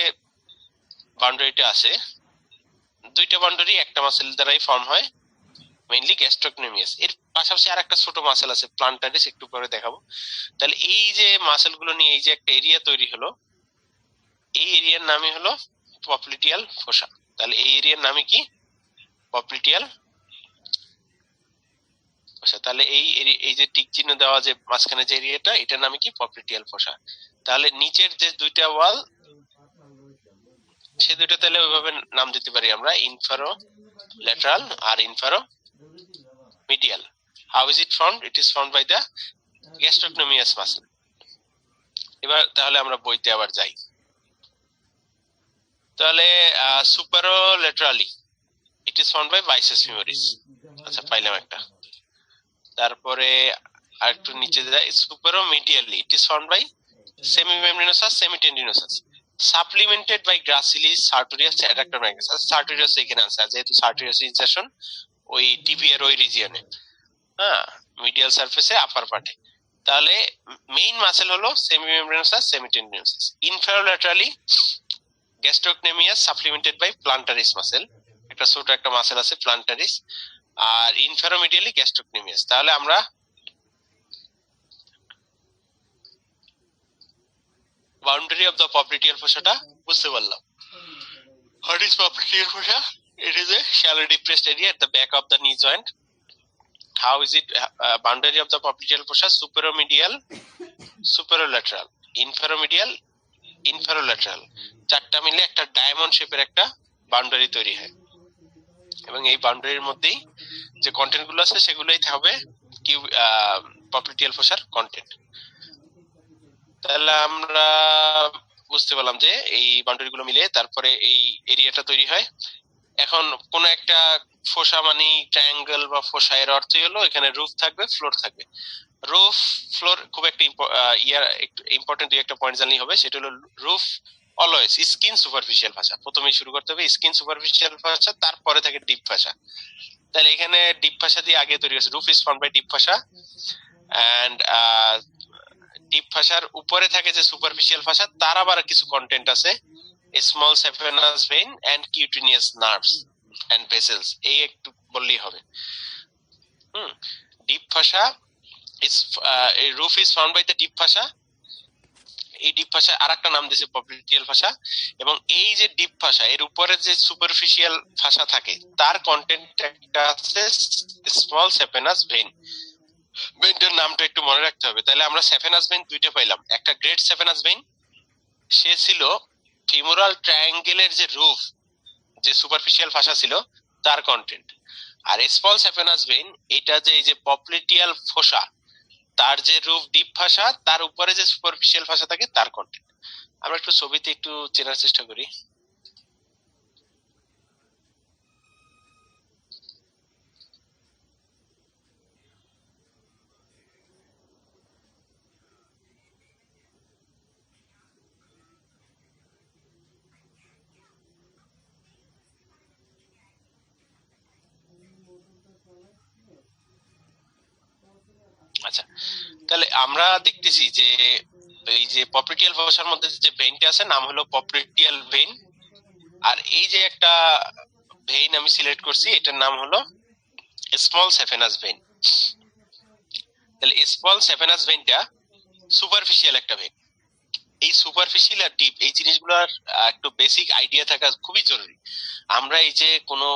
বাউন্ডারিটা আছে, দুইটা বাউন্ডারি একটা মাসেল দ্বারাই ফর্ম হয়, মেইনলি গ্যাস্ট্রোকনেমিয়াস। এর পাশাপাশি আর একটা ছোট মাসেল আছে প্লান্টারিস, একটু পরে দেখাবো। তাহলে এই যে মাসেলগুলো নিয়ে এই যে একটা এরিয়া তৈরি হলো, এই এরিয়ার নামই হলো পপ্লিটিয়াল ফোসা। তাহলে এই এরিয়ার নামই কি? পপ্লিটিয়াল ফোসা। তাহলে এই যে টিক চিহ্ন দেওয়া যে মাঝখানে যে এরিয়াটা, এটার নামই কি? পপ্লিটিয়াল ফোসা। তাহলে নিচের যে দুইটা ওয়াল, সে দুইটা তাহলে ওইভাবে নাম দিতে পারি আমরা, ইনফারো ল্যাটারাল আর inferomedial. How is it found? It is found by the gastrocnemius muscle. এবার তাহলে আমরা বইতে আবার যাই। তাহলে superolaterally it is found by biceps femoris. আচ্ছা, পাইলাম একটা। তারপরে আর একটু নিচে যাই, superomedially it is found by semi membranosus, semi tendinosus, supplemented by gracilis, sartorius, adductor magnus. Sartorius এখানে আছে, যেহেতু সার্টোরিয়াস ইনসারশন ওই টিভি এর ওই রিজিয়নে, হ্যাঁ, মিডিয়াল সারফেসে আপার পার্টে। তাহলে মেইন মাসেল হলো semi membranosus, semi tendinosus. Inferolaterally gastrocnemius supplemented by plantaris muscle, একটা ছোট একটা মাসেল আছে প্লান্টারিস। আর ইনফেরোমিডিয়ালি গ্যাস্ট্রোকনেমিয়াস। তাহলে আমরা বাউন্ডারি অফ দ্য পপ্লিটিয়াল ফোসাটা বুঝতে পারলাম। What is popliteal fossa? It is a shallow depressed area at the back of the knee joint. How is it boundary of the popliteal fossa? Superomedial, superolateral, inferomedial, inferolateral, চারটা মিলে একটা diamond শেপের একটা boundary তৈরি হয়, এবং এই বাউন্ডারির মধ্যেই যে কন্টেন্ট গুলো আছে সেগুলোই হবে কি পপ্লিটিয়াল ফোসার কন্টেন্ট। তাহলে আমরা বুঝতে পারলাম যে এই বাউন্ডারি গুলো মিলে তারপরে এই এরিয়াটা তৈরি হয়। এখন কোন একটা ফোসা মানে ট্রায়াঙ্গেল বা ফোসা, এর অর্থই হলো এখানে রুফ থাকবে, ফ্লোর থাকবে। রুফ ফ্লোর খুব একটা ইম্পর্টেন্ট দুই একটা পয়েন্ট জানলেই হবে, সেটা হলো রুফ অলওয়েজ স্কিন সুপারফিশিয়াল ভাষা। প্রথমেই শুরু করতে হবে স্কিন সুপারফিশিয়াল ভাষা, তারপরে থাকে ডিপ ভাষা। তাহলে এখানে ডিপ ভাষা দিয়ে আগে তৈরি হয়েছে। Roof is formed by deep fascia, and deep ভাষার উপরে থাকে যে সুপারফিশিয়াল ভাষা, তার আবার কিছু কন্টেন্ট আছে, small saphenous vein and cutaneous nerves and vessels, এই একটু বললেই হবে। ডিপ ভাষা is roof is formed by the deep fascia এই ডিপ ফাসা আরেকটা নাম দিয়েছে পপ্লিটিয়াল ফাসা। এবং এই যে ডিপ ফাসা এর উপরে যে সুপারফিশিয়াল ফাসা থাকে তার কন্টেন্ট একটা আছে স্মল স্যাপেনাস ভেইন। ভেইনটার নামটা একটু মনে রাখতে হবে। তাহলে আমরা স্যাপেনাস ভেইন দুইটা পাইলাম, একটা গ্রেট স্যাপেনাস ভেইন, সে ছিল ফিমোরাল ট্রায়াঙ্গেলের যে রুফ, যে সুপারফিশিয়াল ফাসা ছিল তার কন্টেন্ট। আর স্মল স্যাপেনাস ভেইন এটা যে এই যে পপ্লিটিয়াল ফোসা তার যে রুফ ডিপ ফাসা তার উপরে যে সুপারফিশিয়াল ফাসা থাকে তার কন্টেন্ট। আমরা একটু ছবিতে একটু চেনার চেষ্টা করি। আচ্ছা, তাহলে আমরা দেখতেছি যে এই যে পপ্লিটিয়াল ফসার মধ্যে যে ভেইনটা আছে নাম হলো পপ্লিটিয়াল ভেইন। আর এই যে একটা ভেইন আমি সিলেক্ট করছি এটার নাম হলো স্মল স্যাপেনাস ভেইন। তাহলে স্মল স্যাপেনাস ভেইনটা সুপারফিশিয়াল একটা ভেইন। এই সুপারফিশিয়াল আর ডিপ এই জিনিসগুলোর একটু বেসিক আইডিয়া থাকা খুবই জরুরি। আমরা এই যে কোনো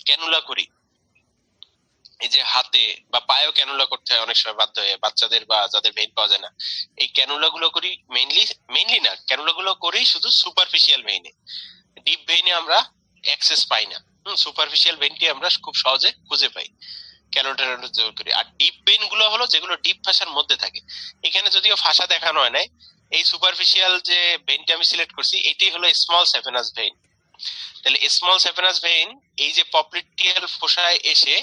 ক্যানুলা করি, এই যে হাতে বা পায়েও ক্যানুলা করতে হয় অনেক সময় বাধ্য হয়ে, বাচ্চাদের বা যাদের ভেইন পাওয়া যায় না, এই ক্যানুলা গুলো করি মেইনলি না, ক্যানুলা গুলো করি শুধু সুপারফিশিয়াল ভেইনে। ডিপ ভেইনে আমরা অ্যাক্সেস পাই না। সুপারফিশিয়াল ভেইনটি আমরা খুব সহজে খুঁজে পাই ক্যানুলাটার করি। আর ডিপ ভেইন গুলো হলো যেগুলো ডিপ ফাসার মধ্যে থাকে। এখানে যদিও ফাসা দেখানো হয় নাই, এই সুপারফিশিয়াল যে ভেইনটা আমি সিলেক্ট করছি এটি হলো স্মল স্যাপেনাস ভেইন। তাহলে স্মল স্যাপেনাস ভেইন এই যে পপ্লিটিয়াল ফোসায় এসে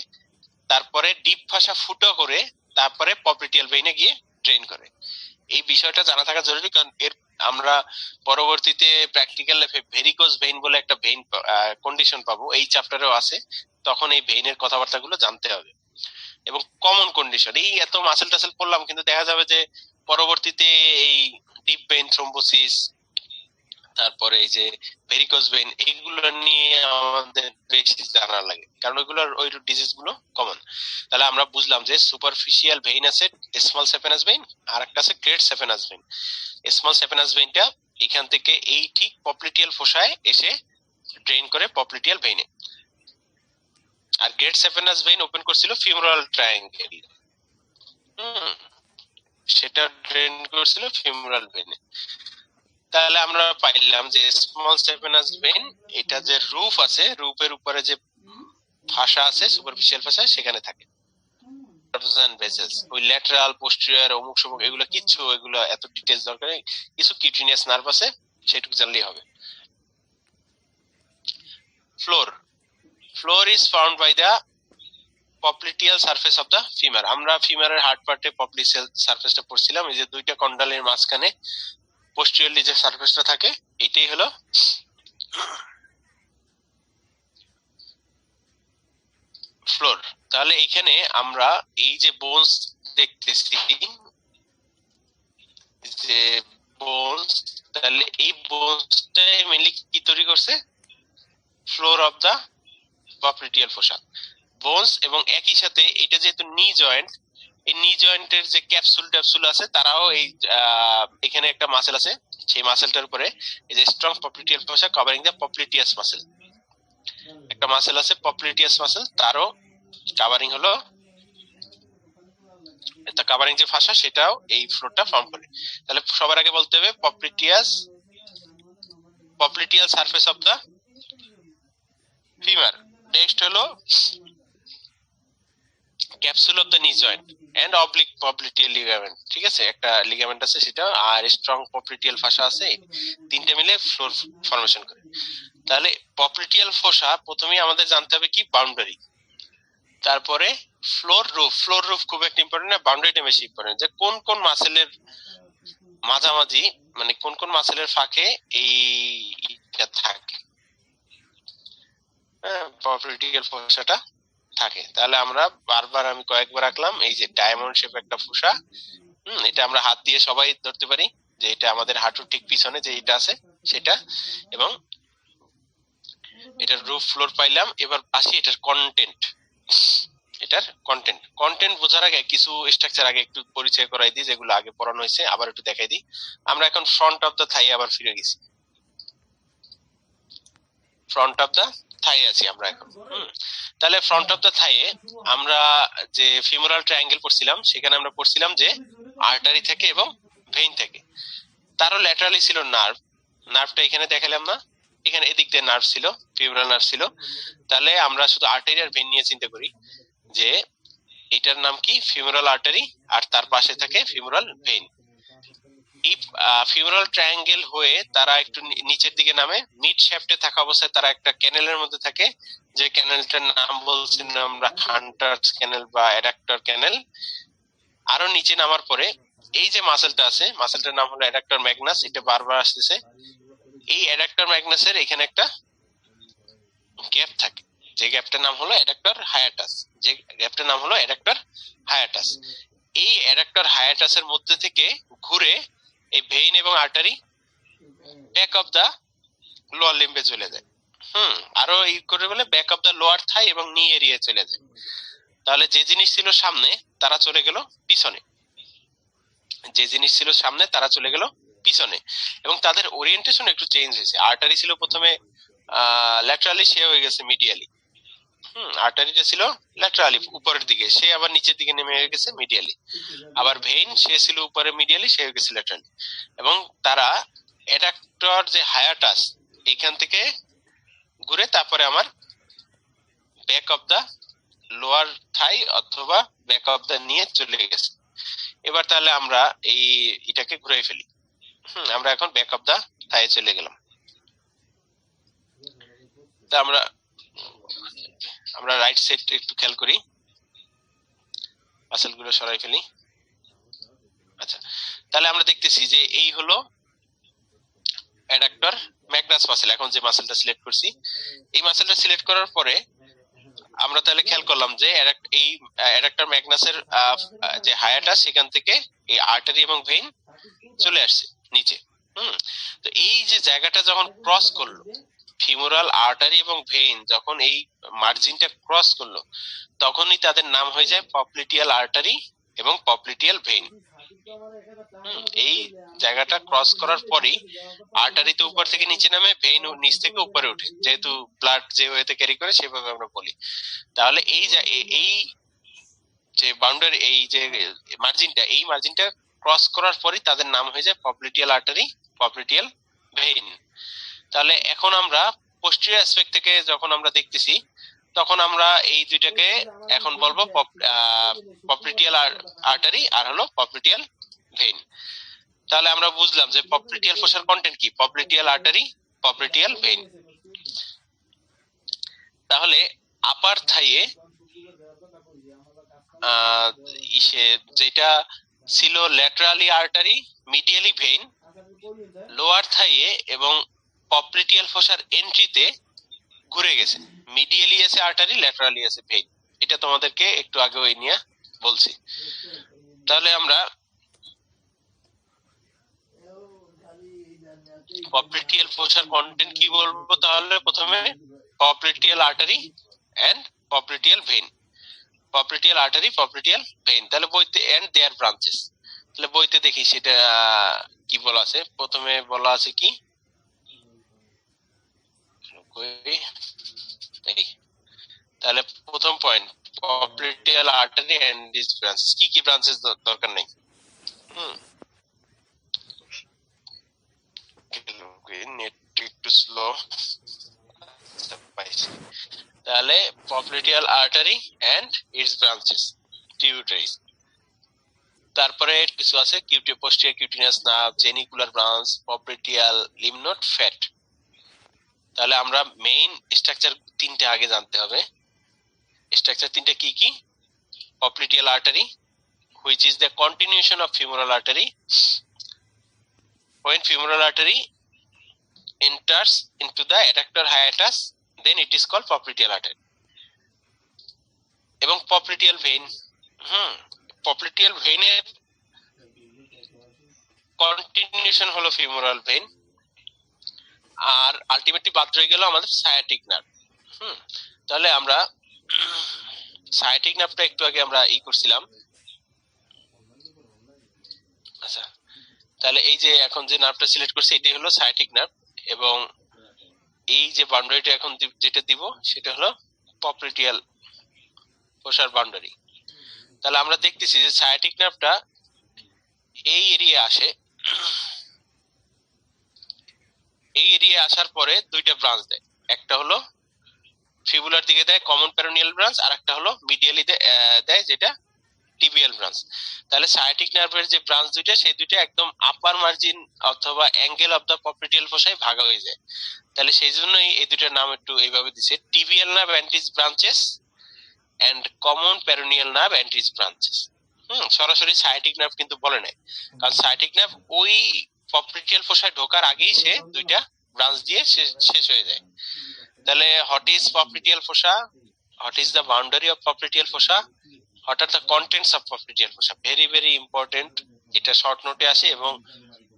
তারপরে ডিপ ফাসা ফুটো করে তারপরে পপ্লিটিয়াল ভেইনে গিয়ে ট্রেন করে। এই বিষয়টা জানা থাকা জরুরি, কারণ এর আমরা পরবর্তীতে প্র্যাকটিক্যাল ভেরিকোজ ভেইন বলে একটা ভেইন কন্ডিশন পাবো, এই চ্যাপ্টারেও আছে, তখন এই ভেইনের কথাবার্তাগুলো জানতে হবে। এবং কমন কন্ডিশন, এই এত মাসেল টাসেল পড়লাম কিন্তু দেখা যাবে যে পরবর্তীতে এই ডিপ ভেইন থ্রোম্বোসিস, তারপরে এই যে ভেরিকোজ ভেইন, এগুলো নিয়ে আমাদের বেশি জানা লাগে কারণ ওইগুলোর ওই ডিজিজ গুলো কমন। তাহলে আমরা বুঝলাম যে সুপারফিশিয়াল ভেইন আছে স্মল স্যাপেনাস ভেইন, আর একটা আছে গ্রেট স্যাপেনাস ভেইন। স্মল স্যাপেনাস ভেইনটা এখান থেকে এই ঠিক পপ্লিটিয়াল ফোসায় এসে ড্রেন করে পপ্লিটিয়াল ভেইনে। আর গ্রেট স্যাপেনাস ভেইন ওপেন করছিল ফিমোরাল ট্রায়াঙ্গেল, সেটা ড্রেন করছিল ফিমোরাল ভেইনে। তাহলে আমরা পাইলাম যে স্মল স্যাপেনাস ভেইন এটা যে রুফ আছে, রুফের উপরে যে ফাসা আছে সুপারফিশিয়াল ফাসা সেখানে থাকে। ওই ল্যাটারাল পোস্টেরিয়র অমুক সমুক এগুলো কিচ্ছু, এগুলো এত ডিটেইলস দরকার নেই, কিছু কিউটিনিয়াস নার্ভ আছে সেটুকু জানলেই হবে। Floor is found by the popliteal surface of the femur. আমরা ফিমারের হার্ড পার্টে পপ্লিটিয়াল সারফেসটা পড়ছিলাম, এই যে দুইটা কন্ডালের মাঝখানে পোস্টেরিয়রলি যে সারফেসটা থাকে এটাই হলো ফ্লোর। তাহলে এখানে আমরা এই যে বোনস দেখতেছি, যে বোনস, তাহলে এই বোনসটাই মেইনলি কি তৈরি করছে? Floor of the popliteal fossa bones. এবং একই সাথে এটা যেহেতু নি জয়েন্ট, এই নি জয়েন্টের যে ক্যাপসুল আছে তারাও এই এখানে একটা মাসেল আছে, সেই মাসেলটার উপরে এই যে স্ট্রং পপ্লিটিয়াল ফোসা কভারিং দা পপ্লিটিয়াস মাসেল, একটা মাসেল আছে পপ্লিটিয়াস মাসেল, তারও কাভারিং হলো, এটা কাভারিং যে ফাসা সেটাও এই ফ্লোরটা ফর্ম করে। তাহলে সবার আগে বলতে হবে popliteal surface of the femur. Next হলো capsule of the knee joint and oblique popliteal ligament. ঠিক আছে, একটা লিগামেন্ট আছে সেটা, আর স্ট্রং পপ্লিটিয়াল ফাসা আছে, তিনটে মিলে ফ্লোর ফর্মেশন করে। তাহলে পপ্লিটিয়াল ফোসা প্রথমেই আমাদের জানতে হবে কি বাউন্ডারি, তারপরে ফ্লোর রুফ খুব একটা ইম্পর্টেন্ট না, বাউন্ডারিটা বেশি ইম্পর্টেন্ট, যে কোন কোন মাসেলের মাঝামাঝি মানে কোন কোন মাসেলের ফাঁকে এইটা থাকে, পপ্লিটিয়াল ফোসাটা থাকে। তাহলে আমরা বারবার আমি কয়েকবার আঁকলাম এই যে ডায়মন্ড শেপ একটা ফোসা, এটা আমরা হাত দিয়ে সবাই ধরতে পারি যে এটা আমাদের হাঁটুর ঠিক পিছনে যে এটা আছে সেটা। এবং এটার রুফ ফ্লোর পাইলাম, এবার আসি এটার কন্টেন্ট। এটার কন্টেন্ট বোঝার আগে কিছু স্ট্রাকচার আগে একটু পরিচয় করাই দিই, যেগুলো আগে পড়ানো হয়েছে আবার একটু দেখাই দিই। আমরা এখন ফ্রন্ট অফ দা থাই আবার ফিরে গেছি, ফ্রন্ট অফ দা থাই আছি আমরা এখন। তাহলে ফ্রন্ট অফ দা থাইয়ে আমরা যে ফিমোরাল ট্রায়াঙ্গেল পড়ছিলাম, সেখানে আমরা পড়ছিলাম যে আর্টারি থেকে এবং ভেইন থেকে, তারও ল্যাটারালি ছিল নার্ভ। নার্ভটা এখানে দেখালাম না, এখানে এদিক দিয়ে নার্ভ ছিল, ফিমোরাল নার্ভ ছিল। তাহলে আমরা শুধু আর্টারি আর ভেইন নিয়ে চিন্তা করি যে এটার নাম কি, ফিমোরাল আর্টারি, আর তার পাশে থাকে ফিমোরাল ভেইন। এই ফিমোরাল ট্রায়াঙ্গেল হয়ে তারা একটু নিচের দিকে নামে, মিড শ্যাফটে থাকা অবস্থায় তারা একটা ক্যানেলের মধ্যে থাকে, যে ক্যানেলটার নাম বলছিলাম আমরা হান্টার্স ক্যানেল বা অ্যাডাক্টর ক্যানেল। আরো নিচে নামার পরে এই যে মাসেলটা আছে, মাসেলটার নাম হলো অ্যাডাক্টর ম্যাগনাস, এটা বারবার আসতেছে। এই অ্যাডাক্টর ম্যাগনাসের এখানে একটা গ্যাপ থাকে, যে গ্যাপটার নাম হলো অ্যাডাক্টর হায়াটাস, যে গ্যাপটার নাম হলো অ্যাডাক্টর হায়াটাস। এই অ্যাডাক্টর হায়াটাসের মধ্যে থেকে ঘুরে এই ভেইন এবং artery back of the lower লিম্বে চলে যায়। আরো এই করে বলে back of the lower thigh এবং নি এরিয়া চলে যায়। তাহলে যে জিনিস ছিল সামনে তারা চলে গেল পিছনে, যে জিনিস ছিল সামনে তারা চলে গেল পিছনে, এবং তাদের ওরিয়েন্টেশন একটু চেঞ্জ হয়েছে। আর্টারি ছিল প্রথমে ল্যাটারালি, সে হয়ে গেছে মিডিয়ালি। আর্টারিটা ছিল ল্যাটারালি উপরের দিকে, সে আবার নিচের দিকে নেমে হয়ে গেছে মিডিয়ালি। আবার ভেইন, সে ছিল উপরে মিডিয়ালি, সে হয়ে গেছে ল্যাটারালি। এবং তারা অ্যাডাক্টর যে হায়াটাস এইখান থেকে ঘুরে তারপরে আমার ব্যাক অফ দা লোয়ার থাই অথবা ব্যাক অফ দা নিয়ে চলে গেছে। এবার তাহলে আমরা এই এটাকে ঘুরে ফেলি। আমরা এখন ব্যাক অফ দা থাই চলে গেলাম। তা আমরা রাইট সাইড একটু খেয়াল করি, মাসেল গুলো সরাই ফেলি। আচ্ছা, তাহলে আমরা দেখতেছি যে এই হলো অ্যাডাক্টর ম্যাগনাস মাসেল। এখন যে মাসেলটা সিলেক্ট করছি, এই মাসেলটা সিলেক্ট করার পরে আমরা তাহলে খেয়াল করলাম যে এই অ্যাডাক্টর ম্যাগনাসের যে হায়াটাস, সেখান থেকে এই আর্টারি এবং ভেইন চলে আসছে নিচে। তো এই যে জায়গাটা যখন ক্রস করলো, ফিমোরাল আর্টারি এবং ভেইন যখন এই মার্জিনটা ক্রস করলো, তখনই তাদের নাম হয়ে যায় পপলিটিয়াল আর্টারি এবং পপলিটিয়াল ভেইন। এই জায়গাটা ক্রস করার পরেই আর্টারি তো উপর থেকে নিচে নামে, ভেইন নিচ থেকে উপরে ওঠে, যেহেতু ব্লাড যে ওয়েতে ক্যারি করে সেভাবে আমরা বলি। তাহলে এই যে বাউন্ডারি, এই যে মার্জিনটা, এই মার্জিনটা ক্রস করার পরই তাদের নাম হয়ে যায় পপলিটিয়াল আর্টারি, পপলিটিয়াল ভেইন। তাহলে এখন আমরা পোস্টেরিয়র অ্যাসপেক্ট থেকে যখন আমরা দেখতেছি, তখন আমরা এই দুইটাকে এখন বলবো পপলিটিয়াল আর্টারি আর হলো পপলিটিয়াল ভেইন। তাহলে আমরা বুঝলাম যে পপলিটিয়াল ফোসার কন্টেন্ট কি, পপলিটিয়াল আর্টারি, পপলিটিয়াল ভেইন। তাহলে আপার থাইয়ে যেটা ছিল laterally artery, medially vein, lower থাইয়ে এবং পপলিটিয়াল ফোসার এন্ট্রিতে ঘুরে গেছে, মিডিয়ালি আছে আর্টারি, ল্যাটারালি আছে ভেইন। এটা তোমাদেরকে একটু আগে ওই নিয়ে বলছি। তাহলে আমরা পপলিটিয়াল ফোসার কন্টেন্ট কি বলবো, তাহলে প্রথমে popliteal artery and popliteal vein, popliteal artery, popliteal vein. তাহলে বইতে এন্ড দেয়ার ব্রাঞ্চেস, তাহলে বইতে দেখি সেটা কি বলা আছে। প্রথমে বলা আছে কি, তাহলে প্রথম point popliteal artery and this branches, কি কি ব্রাঞ্চেস দরকার নেই। নেট একটু স্লো। তাহলে popliteal artery and its branches, tributaries. তারপরে কিছু আছে posterior cutaneous nerve, genicular branch, popliteal lymph node, fat. তাহলে আমরা মেইন স্ট্রাকচার তিনটে আগে জানতে হবে। স্ট্রাকচার তিনটে কি কি? Popliteal artery, which is the continuation of femoral artery. When femoral artery enters into the adductor hiatus, then it is called popliteal artery. এবং popliteal vein, popliteal vein এর কন্টিনিউশন হলো ফিমোরাল ভেইন, আর ultimately বাদ রয়ে গেল আমাদের sciatic nerve. তাহলে আমরা sciatic নার্ভটা একটু আগে আমরা করছিলাম। আচ্ছা, তাহলে এই যে এখন যে নার্ভটা সিলেক্ট করছি এটাই হলো সায়াটিক নার্ভ, এবং এই যে বাউন্ডারিটা এখন যেটা দিব সেটা হলো পপলিটিয়াল ফোসার বাউন্ডারি। তাহলে আমরা দেখতেছি যে সায়াটিক নার্ভটা এই এরিয়া আসে, এই এরিয়া আসার পরে দুইটা ব্রাঞ্চ দেয়, একটা হলো ফিবুলার দিকে দেয় কমন পেরোনিয়াল ব্রাঞ্চ, আর একটা হলো মিডিয়ালি দেয় যেটা টিবিয়াল ব্রাঞ্চ। তাহলে সায়াটিক নার্ভের যে ব্রাঞ্চ দুইটা সেই দুইটা একদম আপার মার্জিন অথবা অ্যাঙ্গেল অফ দা পপলিটিয়াল ফোসায় ভাগা হয়ে যায়। তাহলে সেই জন্যই এই দুইটার নাম একটু এইভাবে দিছে, tibial nerve and its branches and common peroneal nerve and its branches. সরাসরি সায়াটিক নার্ভ কিন্তু বলে নাই, কারণ সায়াটিক নার্ভ ওই পপলিটিয়াল ফোসায় ঢোকার আগেই সে দুইটা ব্রাঞ্চ দিয়ে শেষ হয়ে যায়। তাহলে what is popliteal ফোসা, what is the boundary of popliteal ফোসা, what are the contents of popliteal ফোসা, very very important. এটা শর্ট নোটে আসে এবং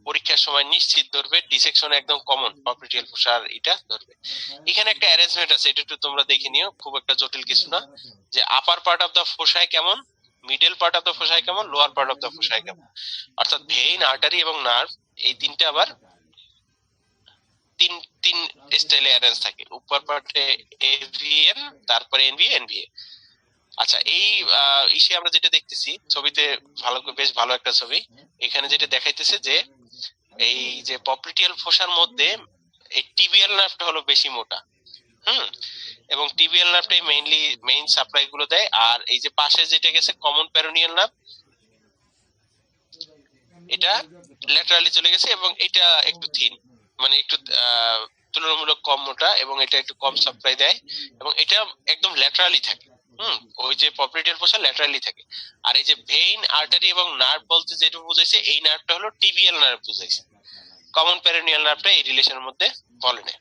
পরীক্ষার সময় নিশ্চিত ধরবে, ডিসেকশনে একদম কমন পপলিটিয়াল ফোসার এটা ধরবে। এখানে একটা অ্যারেঞ্জমেন্ট আছে, এটা একটু তোমরা দেখে নিও, খুব একটা জটিল কিছু না। যে আপার পার্ট অফ দ্য ফোসায় কেমন, মিডল পার্ট অফ দ্য ফোসায় কেমন, লোয়ার পার্ট অফ দ্য ফোসায় কেমন, অর্থাৎ ভেইন, আর্টারি এবং নার্ভ এই তিনটা আবার তিন তিন স্টাইলে অ্যারেঞ্জ থাকে। উপর পার্টে এভিএন, তারপরে এনভি, এনভিএ। আচ্ছা, এই ইসে আমরা যেটা দেখতেছি ছবিতে, ভালো, বেশ ভালো একটা ছবি। এখানে যেটা দেখাইতেছে যে এই যে পপলিটিয়াল ফোসার মধ্যে এই টিবিয়াল নার্ভটা হলো বেশি মোটা, এবং টিবিয়াল নার্ভটাই মেইন সাপ্লাই গুলো দেয়। আর এই যে পাশে যেটা গেছে কমন পেরোনিয়াল নার্ভ, এটা ল্যাটারালি চলে গেছে, এবং এটা একটু থিন, মানে একটু তুলনামূলক কম মোটা, এবং এটা একটু কম সাপ্লাই দেয়, এবং এটা একদম ল্যাটারালি থাকে। ওই যে পপলিটিয়াল ফোসা ল্যাটারালি থাকে। আর এই যে ভেইন, আর্টারি এবং নার্ভ বলতে যেটা বুঝাইছে, এই নার্ভটা হলো টিবিয়াল নার্ভ বুঝাইছে, কমন পেরোনিয়াল নার্ভটা এই রিলেশনের মধ্যে বলে না।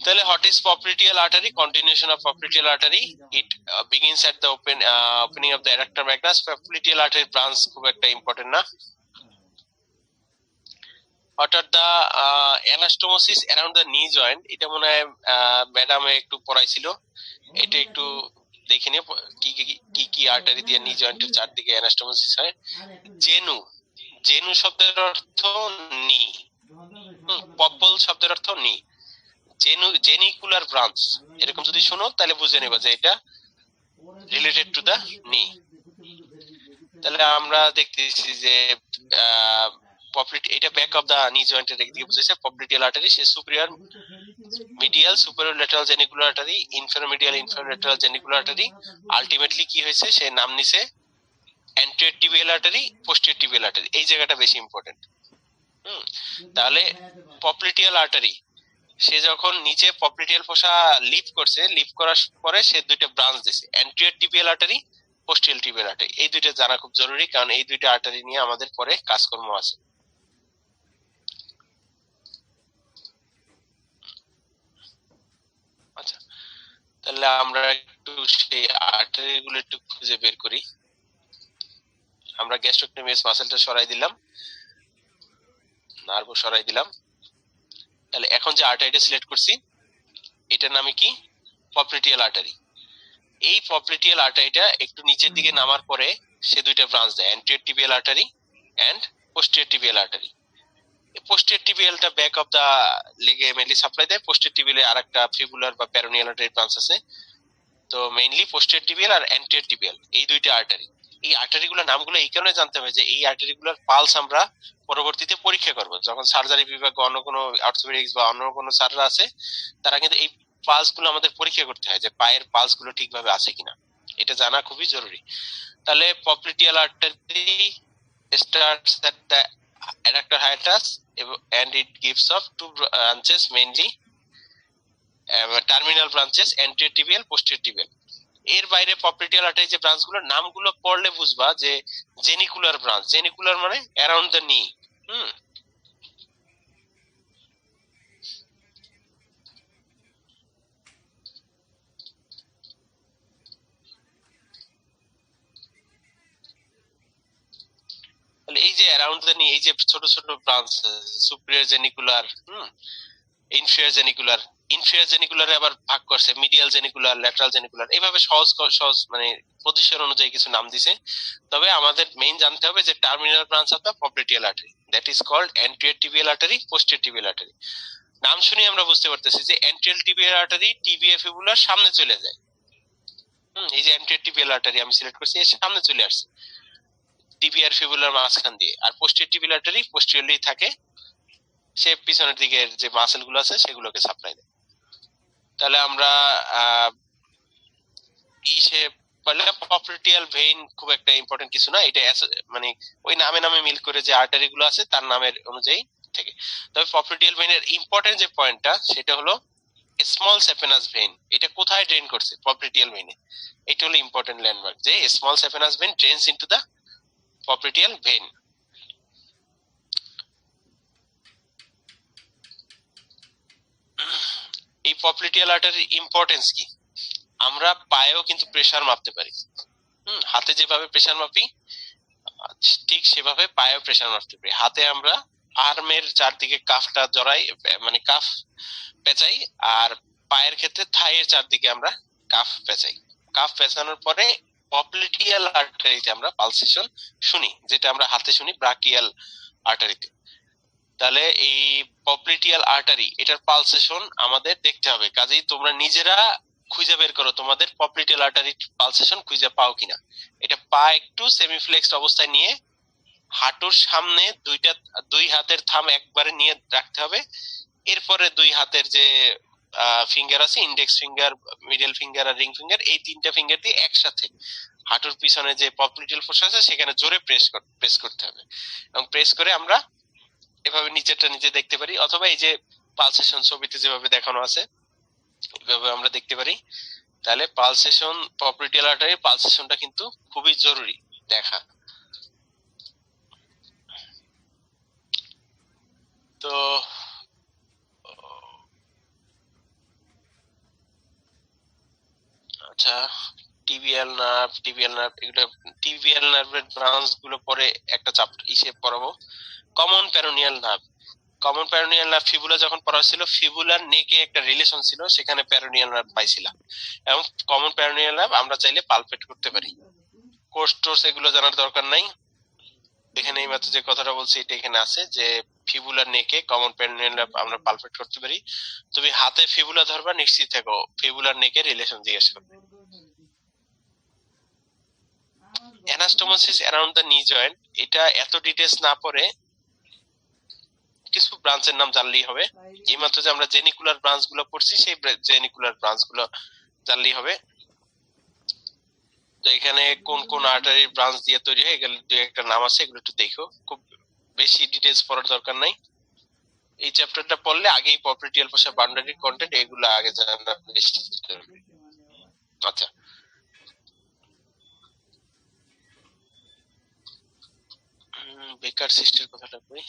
তাহলে what is popliteal artery, continuation of popliteal artery, it begins at the opening of the adductor Magnus. Popliteal artery branch খুব একটা ইম্পর্টেন্ট না। What are the anastomosis around the নি জয়েন্ট, এটা মনে হয় ম্যাডামে একটু পড়াইছিল, এটা একটু দেখে নিয়ে কি কি কি আর্টারি দিয়ে নি জয়েন্টের চারদিকে অ্যানাস্টোমোসিস হয়। জেনু, জেনু শব্দের অর্থ নি, পপল শব্দের অর্থ নি। জেনিকুলার ব্রাঞ্চ এরকম যদি শুনো তাহলে বুঝে নেবা যে এটা রিলেটেড টু দা নি। তাহলে আমরা দেখতেছি যে এটা ব্যাক অফ দা নি জয়েন্টের দিকে বুঝেছে। পপলিটিয়াল আর্টারি সে superior medial superior lateral genicular artery, inferior medial inferior lateral genicular artery, ultimately কি হয়েছে সে নাম নিছে anterior tibial artery, posterior tibial artery. এই জায়গাটা বেশি ইম্পর্টেন্ট। তাহলে পপলিটিয়াল আর্টারি সে যখন নিচে পপলিটিয়াল ফোসা লিভ করছে, লিভ করার পরে সে দুইটা ব্রাঞ্চ দিছে, anterior tibial artery, posterior tibial artery. এই দুইটা জানা খুব জরুরি, কারণ এই দুইটা আর্টারি নিয়ে আমাদের পরে কাজকর্ম আছে। আচ্ছা, তাহলে আমরা একটু সেই আর্টারি গুলো একটু খুঁজে বের করি। আমরা গ্যাস্ট্রোকনেমিয়াস মাসেলটা সরাই দিলাম, নার্ভও সরাই দিলাম। তাহলে এখন যে আর্টারিটা সিলেক্ট করছি এটার নামে কি, পপলিটিয়াল আর্টারি। এই পপলিটিয়াল আর্টারিটা একটু নিচের দিকে নামার পরে সে দুইটা ব্রাঞ্চ দেয়, anterior tibial artery and posterior tibial artery. Posterior টিবিয়ালটা ব্যাক অফ দা লেগে মেইনলি সাপ্লাই দেয়। পোস্টেরিয়র টিবিয়ালে আরেকটা ফিবুলার বা পেরোনিয়াল আর্টারি ব্রাঞ্চ আছে। তো মেইনলি পোস্টেরিয়র টিবিয়াল আর অ্যান্টেরিয়র টিবিয়াল এই দুইটা আর্টারি। এই আর্টারিগুলোর নামগুলো এই কারণে জানতে হবে যে এই আর্টারিগুলোর পালস আমরা পরবর্তীতে পরীক্ষা করব, যখন সার্জারি বিভাগে অন্য কোনো অর্থোপেডিক্স বা অন্য কোনো স্যাররা আছে, তারা কিন্তু এই পালস গুলো আমাদের পরীক্ষা করতে হয় যে পায়ের পালস গুলো ঠিকভাবে আছে কিনা, এটা জানা খুবই জরুরি। তাহলে popliteal artery starts at the adductor hiatus and it gives off two branches, mainly terminal branches, anterior tibial, posterior tibial. এর বাইরে পপলিটিয়াল আর্টারি যে ব্রাঞ্চগুলোর নামগুলো পড়লে বুঝবা যে জেনিকুলার ব্রাঞ্চ, জেনিকুলার মানে অ্যারাউন্ড দ্য নি। এই যে অ্যারাউন্ড দ্য নি, এই যে ছোট ছোট ব্রাঞ্চ, সুপিরিয়র জেনিকুলার, ইনফেরিয়র জেনিকুলার, ইনফিরিয়র জেনিকুলারে আবার ভাগ করছে মিডিয়াল জেনিকুলার, ল্যাটারাল জেনিকুলার, এইভাবে সহজ সহজ মানে পজিশন অনুযায়ী কিছু নাম দিছে। তবে আমাদের মেইন জানতে হবে যে terminal branch of the popliteal artery that is called anterior tibial artery, posterior tibial artery. নাম শুনে আমরা বুঝতে পারতেছি যে অ্যান্টেরিয়র টিবিয়াল আর্টারি টিবিএ ফিবুলার সামনে চলে যায়। এই যে অ্যান্টেরিয়র টিবিয়াল আর্টারি আমি সিলেক্ট করছি, এর সামনে চলে আসছে টিবিয়ার ফিবুলার মাঝখান দিয়ে। আর পোস্টেরিয়র টিবিয়াল আর্টারি পোস্টেরিয়রলি থাকে, সে পিছনের দিকের যে মাসেল গুলো আছে সেগুলোকে সাপ্লাই দেয়। তাহলে আমরা পপ্লিটিয়াল ভেইন খুব একটা ইম্পর্টেন্ট কিছু না, এটা মানে ওই নামে নামে মিল করে যে আর্টারি গুলো আছে তার নামের অনুযায়ী থেকে। তবে পপ্লিটিয়াল ভেইনের ইম্পর্টেন্ট যে পয়েন্টটা সেটা হলো স্মল স্যাপেনাস ভেইন, এটা কোথায় ড্রেন করছে পপ্লিটিয়াল ভেইনে, এটা হলো ইম্পর্টেন্ট ল্যান্ডমার্ক যে small saphenous vein drains into the popliteal vein. এই পপ্লিটিয়াল আর্টারির ইম্পর্টেন্স কি? আমরা পায়েও কিন্তু প্রেসার মাপতে পারি। হাতে যেভাবে প্রেসার মাপি ঠিক সেভাবে পায়েও প্রেসার মাপতে পারি। হাতে আমরা আর্মের চারদিকে কাফটা জড়াই, মানে কাফ পেঁচাই, আর পায়ের ক্ষেত্রে থাইয়ের চারদিকে আমরা কাফ পেঁচাই। কাফ পেঁচানোর পরে পপ্লিটিয়াল আর্টারিতে আমরা পালসেশন শুনি, যেটা আমরা হাতে শুনি ব্রাকিয়াল আর্টারিতে। তাহলে এই পপ্লিটিয়াল আর্টারি এটার পালসেশন আমাদের দেখতে হবে। কাজেই তোমরা নিজেরা খুঁজে বের করো তোমাদের পপ্লিটিয়াল আর্টারি পালসেশন খুঁজে পাও কিনা। এটা পা একটু সেমিফ্লেক্সড অবস্থায় নিয়ে হাঁটুর সামনে দুই হাতের থাম একবারে নিয়ে রাখতে হবে। এরপরে দুই হাতের যে ফিঙ্গার আছে, ইন্ডেক্স ফিঙ্গার, মিডল ফিঙ্গার আর রিং ফিঙ্গার, এই তিনটা ফিঙ্গার দিয়ে একসাথে হাঁটুর পিছনে যে পপ্লিটিয়াল ফোর্স আছে সেখানে জোরে প্রেস করতে হবে। এবং প্রেস করে আমরা এভাবে নিচেরটা নিচে দেখতে পারি, অথবা এই যে পালসেশন ছবিতে যেভাবে দেখানো আছে এভাবে আমরা দেখতে পারি। তাহলে পালসেশন, পপ্লিটিয়াল আর্টারি পালসেশনটা কিন্তু খুবই জরুরি দেখা। তো আচ্ছা, টিবিয়াল নার্ভ এগুলো, টিবিয়াল নার্ভের ব্রাঞ্চ গুলো পরে একটা চ্যাপ্টার হিসেবে পড়াবো। Common peroneal nerve, common peroneal nerve fibula যখন পড়া ছিল, ফিবুলার নেকে একটা রিলেশন ছিল, সেখানে প্যারোনিয়াল নার্ভ পাইছিলাম। এবং কমন প্যারোনিয়াল নার্ভ আমরা চাইলে পালপেট করতে পারি। কোর্স টোর্স এগুলো জানার দরকার নাই, এখানে এই মাত্র যে কথাটা বলছি এটা এখানে আছে যে ফিবুলার নেকে কমন প্যারোনিয়াল নার্ভ আমরা পালপেট করতে পারি। তুমি হাতে ফিবুলা ধরবা, নিশ্চিত থাকো ফিবুলার নেকে রিলেশন জিজ্ঞেস করবে। অ্যানাস্টোমোসিস অ্যারাউন্ড দ্য নি জয়েন্ট, এটা এত ডিটেইলস না পড়ে কিছু ব্রাঞ্চের নাম জানলেই হবে। এইমাত্র যে আমরা জেনিকুলার ব্রাঞ্চ গুলো পড়ছি সেই জেনিকুলার ব্রাঞ্চ গুলো জানলেই হবে। তো এখানে কোন কোন আর্টারির ব্রাঞ্চ দিয়ে তৈরি হয় এগুলো দুই একটা নাম আছে, এগুলো একটু দেখো, খুব বেশি ডিটেইলস পড়ার দরকার নাই। এই চ্যাপ্টারটা পড়লে আগেই পপ্লিটিয়াল ফোসা বাউন্ডারি কন্টেন্ট এগুলো আগে জানা বেশি জরুরি। আচ্ছা, বেকার সিস্টের কথাটা কই।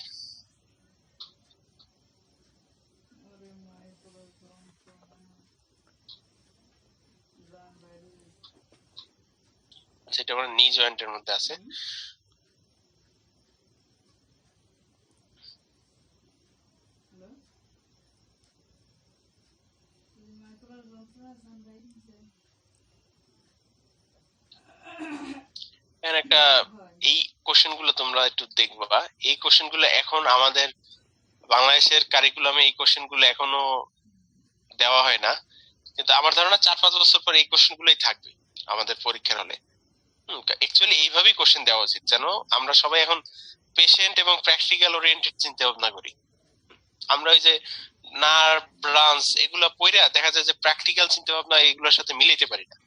সেটা আমার নি জয়েন্টের মধ্যে আছে। একটা এই কোশ্চেন গুলো তোমরা একটু দেখবা, এই কোশ্চেন গুলো এখন আমাদের বাংলাদেশের কারিকুলামে এই কোশ্চেন গুলো এখনো দেওয়া হয় না, কিন্তু আমার ধারণা 4-5 বছর পর এই কোশ্চেন গুলোই থাকবে আমাদের পরীক্ষার হলে। অ্যাকচুয়ালি এইভাবেই কোশ্চেন দেওয়া উচিত, যেন আমরা সবাই এখন পেশেন্ট এবং প্র্যাকটিক্যাল ওরিয়েন্টেড চিন্তা ভাবনা করি। আমরা ওই যে নার্ভ ব্রাঞ্চ এগুলো পড়া দেখা যায় যে প্র্যাকটিক্যাল চিন্তা ভাবনা এগুলোর সাথে মিলাইতে পারি না,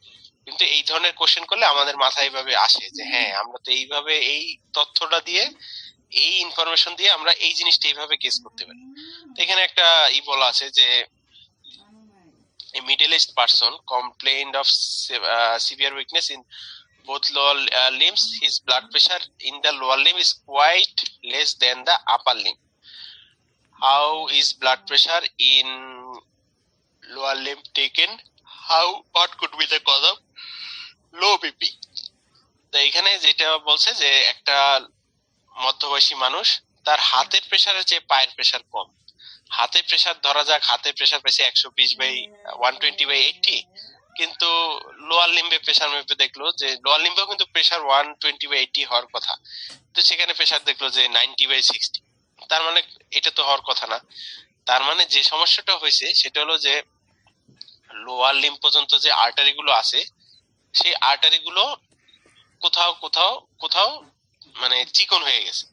কিন্তু এই ধরনের কোশ্চেন করলে আমাদের মাথায় এইভাবে আসে যে হ্যাঁ আমরা তো এইভাবে এই তথ্যটা দিয়ে এই ইনফরমেশন দিয়ে আমরা এই জিনিসটা এইভাবে গেস করতে পারি। তো এখানে একটা বলা আছে যে a middle-aged person complained of severe weakness in both lower limbs. His blood pressure in the lower limb is quite less than the upper limb. How is blood pressure in lower limb taken? What could be the cause of low BP? তো এখানে যেটা বলছে যে একটা মধ্যবয়সী মানুষ, তার হাতের প্রেসারের চেয়ে পায়ের প্রেসার কম। হাতে প্রেসার ধরা যাক, হাতে প্রেসার পাইছে 120/120/80, কিন্তু লোয়ার লিম্বে প্রেসার মেপে দেখলো যে লোয়ার লিম্বেও কিন্তু প্রেসার 120/80 হওয়ার কথা, তো সেখানে প্রেসার দেখলো যে 90/60। তার মানে এটা তো হওয়ার কথা না। তার মানে যে সমস্যাটা হয়েছে সেটা হলো যে লোয়ার লিম্ব পর্যন্ত যে আর্টারি গুলো আছে, সেই আর্টারি গুলো কোথাও কোথাও কোথাও মানে চিকন হয়ে গেছে।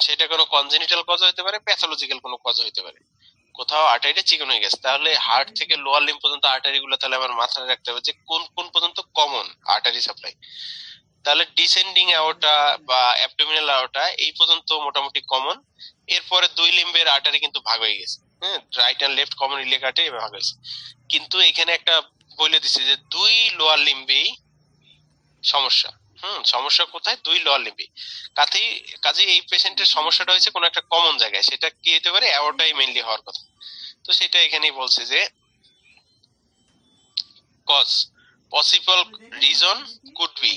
সেটা কোনো কনজেনিটাল কজ হতে পারে, প্যাথোলজিক্যাল কোনো কজ হতে পারে। কোথাও আর্টারিটা চিকন হয়ে গেছে, তাহলে হার্ট থেকে লোয়ার লিম্ব পর্যন্ত আর্টারি গুলো তাহলে আমার মাথায় রাখতে হবে যে কোন কোন পর্যন্ত কমন আর্টারি সাপ্লাই। তাহলে ডিসেন্ডিং অ্যাওর্টা বা অ্যাবডোমিনাল অ্যাওর্টা এই পর্যন্ত মোটামুটি কমন। এরপরে দুই লিম্বের আর্টারি কিন্তু ভাগ হয়ে গেছে, হ্যাঁ, right and left common iliac artery ভাগ হয়েছে। কিন্তু এখানে একটা বলে দিছে যে দুই লোয়ার লিম্বেই সমস্যা। সমস্যা কোথায়? দুই লোয়ার লিম্বে। কাজে এই পেশেন্টের সমস্যাটা হয়েছে কোন একটা কমন জায়গায়, সেটা কি হতে পারে? অ্যাওর্টাই মেইনলি হওয়ার কথা। তো সেটা এখানেই বলছে যে cause possible reason could be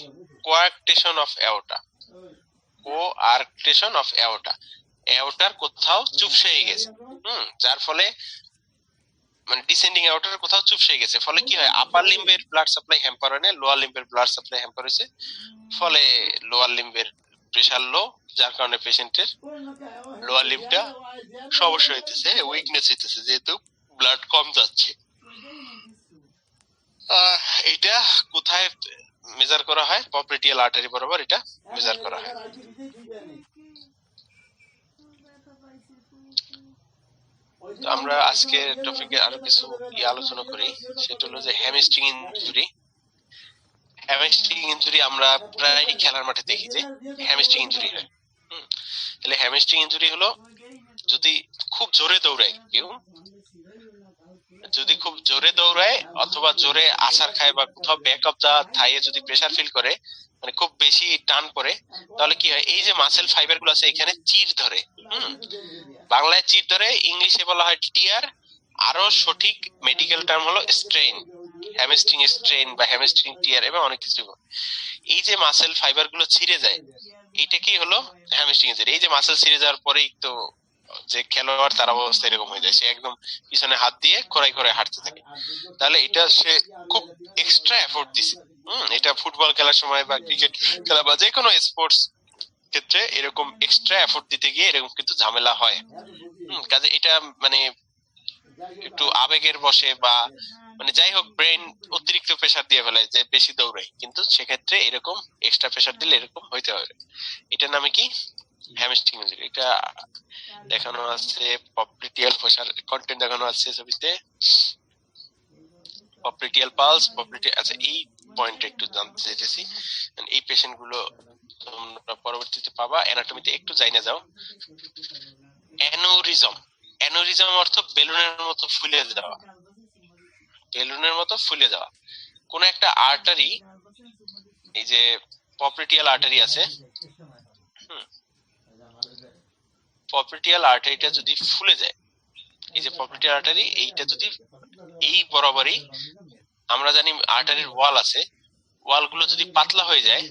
coarctation of aorta, coarctation of aorta, অ্যাওর্টার কোথাও চুপসে গেছে। যার ফলে মানে ডিসেন্ডিং অ্যাওর্টার কোথাও চুপসে গেছে, ফলে কি হয়? আপার লিম্বের ব্লাড সাপ্লাই হ্যাম্পার হয় না, লোয়ার লিম্বের ব্লাড সাপ্লাই হ্যাম্পার হয়েছে, ফলে লোয়ার লিম্বের প্রেসার লো, যার কারণে পেশেন্টের লোয়ার লিম্বটা সমস্যা হইতেছে, উইকনেস হইতেছে, যেহেতু ব্লাড কম যাচ্ছে। এটা কোথায় মেজার করা হয়? পপলিটিয়াল আর্টারি বরাবর এটা মেজার করা হয়। তো আমরা আজকে টপিকে আরো কিছু আলোচনা করি, সেটা হলো যে হ্যামস্ট্রিং ইনজুরি। হ্যামস্ট্রিং ইনজুরি আমরা প্রায় খেলার মাঠে দেখি যে হ্যামস্ট্রিং ইনজুরি হয়। তাহলে হ্যামস্ট্রিং ইনজুরি হলো যদি খুব জোরে দৌড়ায় কেউ, যদি খুব জোরে দৌড়ায় অথবা জোরে আছাড় খায় বা কোথাও ব্যাক অফ দা থাইয়ে যদি প্রেসার ফিল করে, মানে খুব বেশি টান পড়ে, তাহলে কি হয়? এই যে মাসেল ফাইবার গুলো আছে এখানে চির ধরে। বাংলায় চির ধরে, ইংলিশে বলা হয় টিয়ার, আরো সঠিক মেডিকেল টার্ম হলো স্ট্রেন, হ্যামস্ট্রিং স্ট্রেন বা হ্যামস্ট্রিং টিয়ার এবং অনেক কিছু। এই যে মাসেল ফাইবার গুলো ছিঁড়ে যায়, এইটা কি হলো? Hamstring injury. এই যে মাসেল ছিঁড়ে যাওয়ার পরেই তো যে খেলোয়াড় তার অবস্থা এরকম হয়ে যায়, সে একদম পিছনে হাত দিয়ে খোঁড়াই খোঁড়াই হাঁটতে থাকে। তাহলে এটা সে খুব এক্সট্রা এফোর্ট দিছে। এটা ফুটবল খেলার সময় বা ক্রিকেট খেলা বা যে কোনো স্পোর্টস ক্ষেত্রে এরকম এক্সট্রা এফোর্ট দিতে গিয়ে এরকম কিন্তু ঝামেলা হয়। কাজে এটা মানে একটু আবেগের বসে বা মানে যাই হোক, ব্রেন অতিরিক্ত প্রেসার দিয়ে ফেলে যে বেশি দৌড়াই, কিন্তু সেক্ষেত্রে এরকম এক্সট্রা প্রেসার দিলে এরকম হইতে হবে। এটার নামে কি? Hamstring injury. এটা দেখানো আছে পপলিটিয়াল প্রেসার কন্টেন্ট দেখানো আছে ছবিতে, পপলিটিয়াল পালস, পপলিটিয়াল। আচ্ছা, এই পয়েন্ট একটু জানতে চাইতেছি। এই পেশেন্ট গুলো তোমরা পরবর্তীতে পাবা। অ্যানাটমিতে একটু যাই না যাও। অ্যানোরিজম, অ্যানোরিজম অর্থ বেলুনের মতো ফুলে যাওয়া, বেলুনের মতো ফুলে যাওয়া। কোন একটা আর্টারি, এই যে পপলিটিয়াল আর্টারি আছে, পপলিটিয়াল আর্টারিটা যদি ফুলে যায়, এই যে পপলিটিয়াল আর্টারি, এইটা যদি এই বরাবরই, আমরা জানি আর্টারির ওয়াল আছে, ওয়াল গুলো যদি পাতলা হয়ে যায়,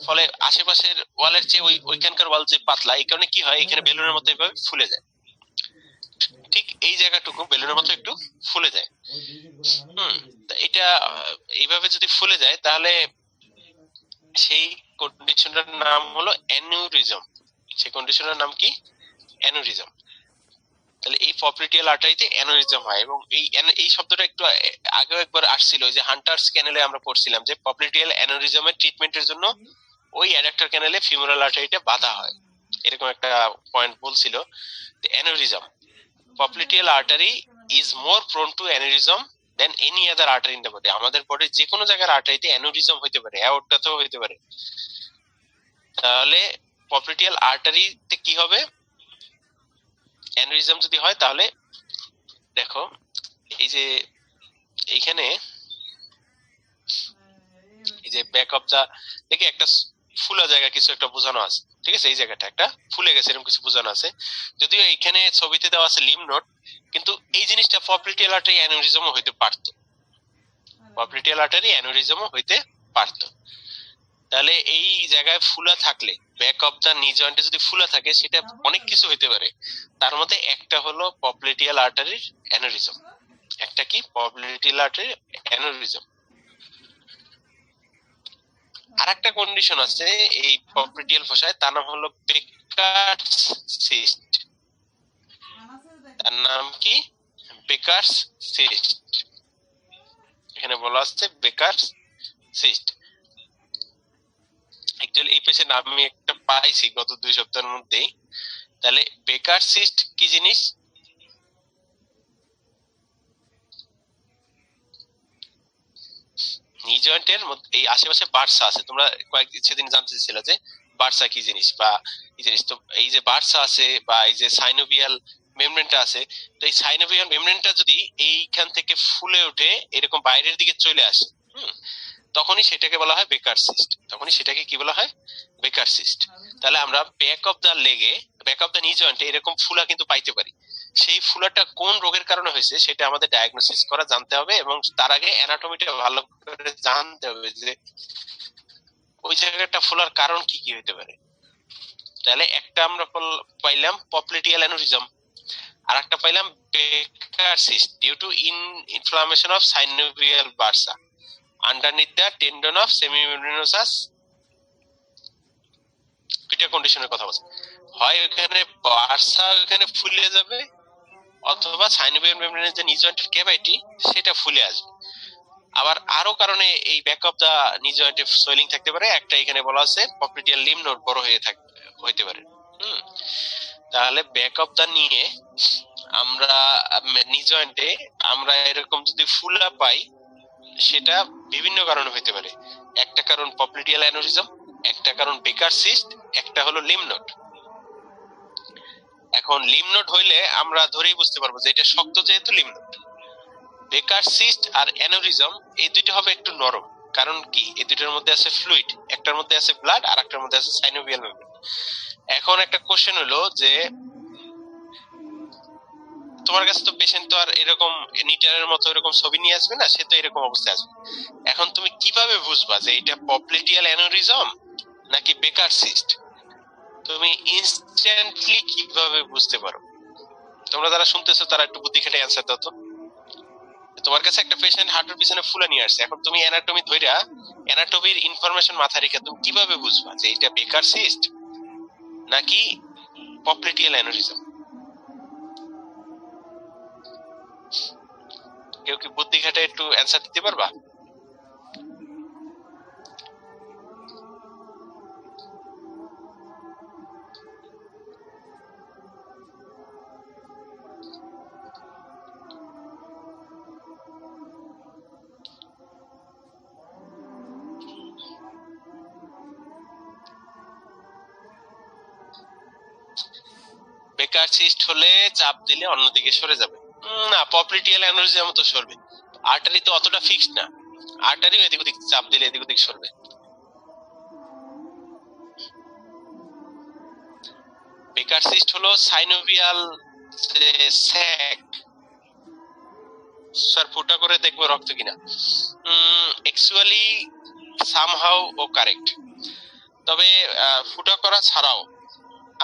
ফলে আশেপাশের ওয়ালের চেয়ে ওইখানকার ওয়াল যে পাতলা, এই কারণে কি হয়? এখানে বেলুনের মতো এইভাবে ফুলে যায়। ঠিক এই জায়গাটুকু বেলুনের মতো একটু ফুলে যায়। এটা এইভাবে যদি ফুলে যায়, তাহলে সেই কন্ডিশনটার নাম হলো অ্যানিউরিজম। সেই কন্ডিশনের নাম কি? অ্যানিউরিজম। তাহলে এই পপলিটিয়াল আর্টারিতে অ্যানিউরিজম হয়। এবং এই শব্দটা একটু আগেও একবার আসছিল, যে হান্টার্স ক্যানেলে আমরা পড়ছিলাম যে পপলিটিয়াল অ্যানিউরিজমের ট্রিটমেন্টের জন্য ওই অ্যাডাক্টর ক্যানেলে ফিমোরাল আর্টারিটা বাঁধা হয়, এরকম একটা পয়েন্ট বলছিল। Aneurysm, popliteal artery is more prone two aneurysm than any other artery in the body. আমাদের বডির যে কোনো জায়গার আর্টারিতে অ্যানিউরিজম হইতে পারে, অ্যাওর্টাতেও হইতে পারে। তাহলে পপলিটিয়াল আর্টারিতে কি হবে? অ্যানিউরিজম যদি হয়, তাহলে দেখো এই যে এইখানে এই যে ব্যাক অফ দা দেখে একটা ফুলা জায়গা কিছু একটা বোঝানো আছে, ঠিক আছে? এই জায়গাটা একটা ফুলে গেছে এরকম কিছু বোঝানো আছে, যদিও এইখানে ছবিতে দেওয়া আছে লিম নোট, কিন্তু এই জিনিসটা পপলিটিয়াল আর্টারি অ্যানিউরিজমও হইতে পারতো, পপলিটিয়াল আর্টারি অ্যানিউরিজমও হইতে পারতো। তাহলে এই জায়গায় ফুলা থাকলে ব্যাক অফ দা নি জয়েন্টে যদি ফুলা থাকে সেটা অনেক কিছু হইতে পারে। তার মধ্যে একটা হলো পপ্লিটিয়াল আর্টারির অ্যানোরিজম। একটা কি? পপ্লিটিয়াল আর্টারির অ্যানোরিজম। আর একটা কন্ডিশন আছে এই পপ্লিটিয়াল ফসায়, তার নাম হলো বেকারস সিস্ট। তার নাম কি? Baker's cyst. এখানে বলা আছে বেকারস সিস্ট। অ্যাকচুয়ালি এই পেশেন্ট আমি একটা পাইছি গত 2 সপ্তাহের মধ্যেই। তাহলে বেকার সিস্ট কি জিনিস? নি জয়েন্টের মধ্যে এই আশেপাশে বার্সা আছে। তোমরা কয়েকদিন সেদিন জানতে চেয়েছিলে যে বার্সা কি জিনিস বা এই জিনিস। তো এই যে বার্সা আছে বা এই যে সাইনোভিয়াল মেমব্রেনটা আছে, তো এই সাইনোভিয়াল মেমব্রেনটা যদি এইখান থেকে ফুলে উঠে এরকম বাইরের দিকে চলে আসে, তখনই সেটাকে বলা হয় বেকার সিস্ট। তখনই সেটাকে কি বলা হয়? বেকার সিস্ট। তাহলে আমরা ব্যাক অফ দা লেগে, ব্যাক অফ দা নি জয়েন্টে এরকম ফুলা কিন্তু পাইতে পারি। সেই ফুলাটা কোন রোগের কারণে হয়েছে সেটা আমাদের ডায়াগনোসিস করা জানতে হবে, এবং তার আগে অ্যানাটমিটা ভালো করে জানতে হবে যে ওই জায়গাটা ফুলার কারণ কি কি হতে পারে। তাহলে একটা আমরা পাইলাম পপ্লিটিয়াল অ্যানোরিজম, আর একটা পাইলাম Baker cyst due to inflammation of synovial bursa underneath the tendon of semimembranosus। দুইটা কন্ডিশনের কথা বলছি, হয় ওখানে বার্সা ওখানে ফুলে যাবে, অথবা সাইনোভিয়াল মেমব্রেনের যে নি জয়েন্টের ক্যাভিটি সেটা ফুলে আসবে। আবার আরো কারণে এই ব্যাক অফ দা নি জয়েন্টে সোয়েলিং থাকতে পারে। একটা এখানে বলা আছে পপ্লিটিয়াল লিম্ফ নোড বড় হইতে পারে। তাহলে ব্যাক অফ দা নিয়ে আমরা নি জয়েন্টে আমরা এরকম যদি ফুলা পাই, সেটা বিভিন্ন কারণে হইতে পারে। একটা কারণ পপ্লিটিয়াল অ্যানোরিজম, একটা কারণ বেকার সিস্ট, একটা হলো লিম্ফ নোড। এখন লিম্ফ নোড হইলে আমরা ধরেই বুঝতে পারবো যে এটা শক্ত, যেহেতু লিম্ফ নোড। বেকার সিস্ট আর অ্যানোরিজম এই দুইটা হবে একটু নরম। কারণ কি? এই দুইটার মধ্যে আছে ফ্লুইড, একটার মধ্যে আছে ব্লাড আর একটার মধ্যে আছে সাইনোভিয়াল মেমব্রেন। এখন একটা কোশ্চেন হলো যে তোমার কাছে তো পেশেন্ট তো আর এরকম নিটারের মতো এরকম ছবি নিয়ে আসবে না, সে তো এরকম অবস্থায় আসবে। এখন তুমি কিভাবে বুঝবা যে এটা পপ্লিটিয়াল অ্যানোরিজম নাকি বেকার সিস্ট? তুমি ইনস্ট্যান্টলি কিভাবে বুঝতে পারো? তোমরা যারা শুনতেছো তারা একটু বুদ্ধি খেটে অ্যান্সার দাও তো। তোমার কাছে একটা পেশেন্ট হাঁটুর পিছনে ফুলা নিয়ে আসছে, এখন তুমি অ্যানাটমি ধইরা অ্যানাটমির ইনফরমেশন মাথায় রেখে তুমি কিভাবে বুঝবা যে এটা বেকার সিস্ট নাকি পপ্লিটিয়াল অ্যানোরিজম? কেউ কি বুদ্ধি খাটে একটু অ্যান্সার দিতে পারবা? বেকার সিস্ট হলে চাপ দিলে অন্যদিকে সরে যাবে না, পপ্লিটিয়াল অ্যানোরিজম তো সরবে। আর্টারি তো অতটা ফিক্সড না, আর্টারি এদিক ওদিক চাপ দিলে এদিক ওদিক সরবে। বেকার সিস্ট হলো সাইনোভিয়াল যে স্যাক, স্যার ফুটা করে দেখবো রক্ত কিনা। অ্যাকচুয়ালি সামহাউ ও কারেক্ট, তবে ফুটা করা ছাড়াও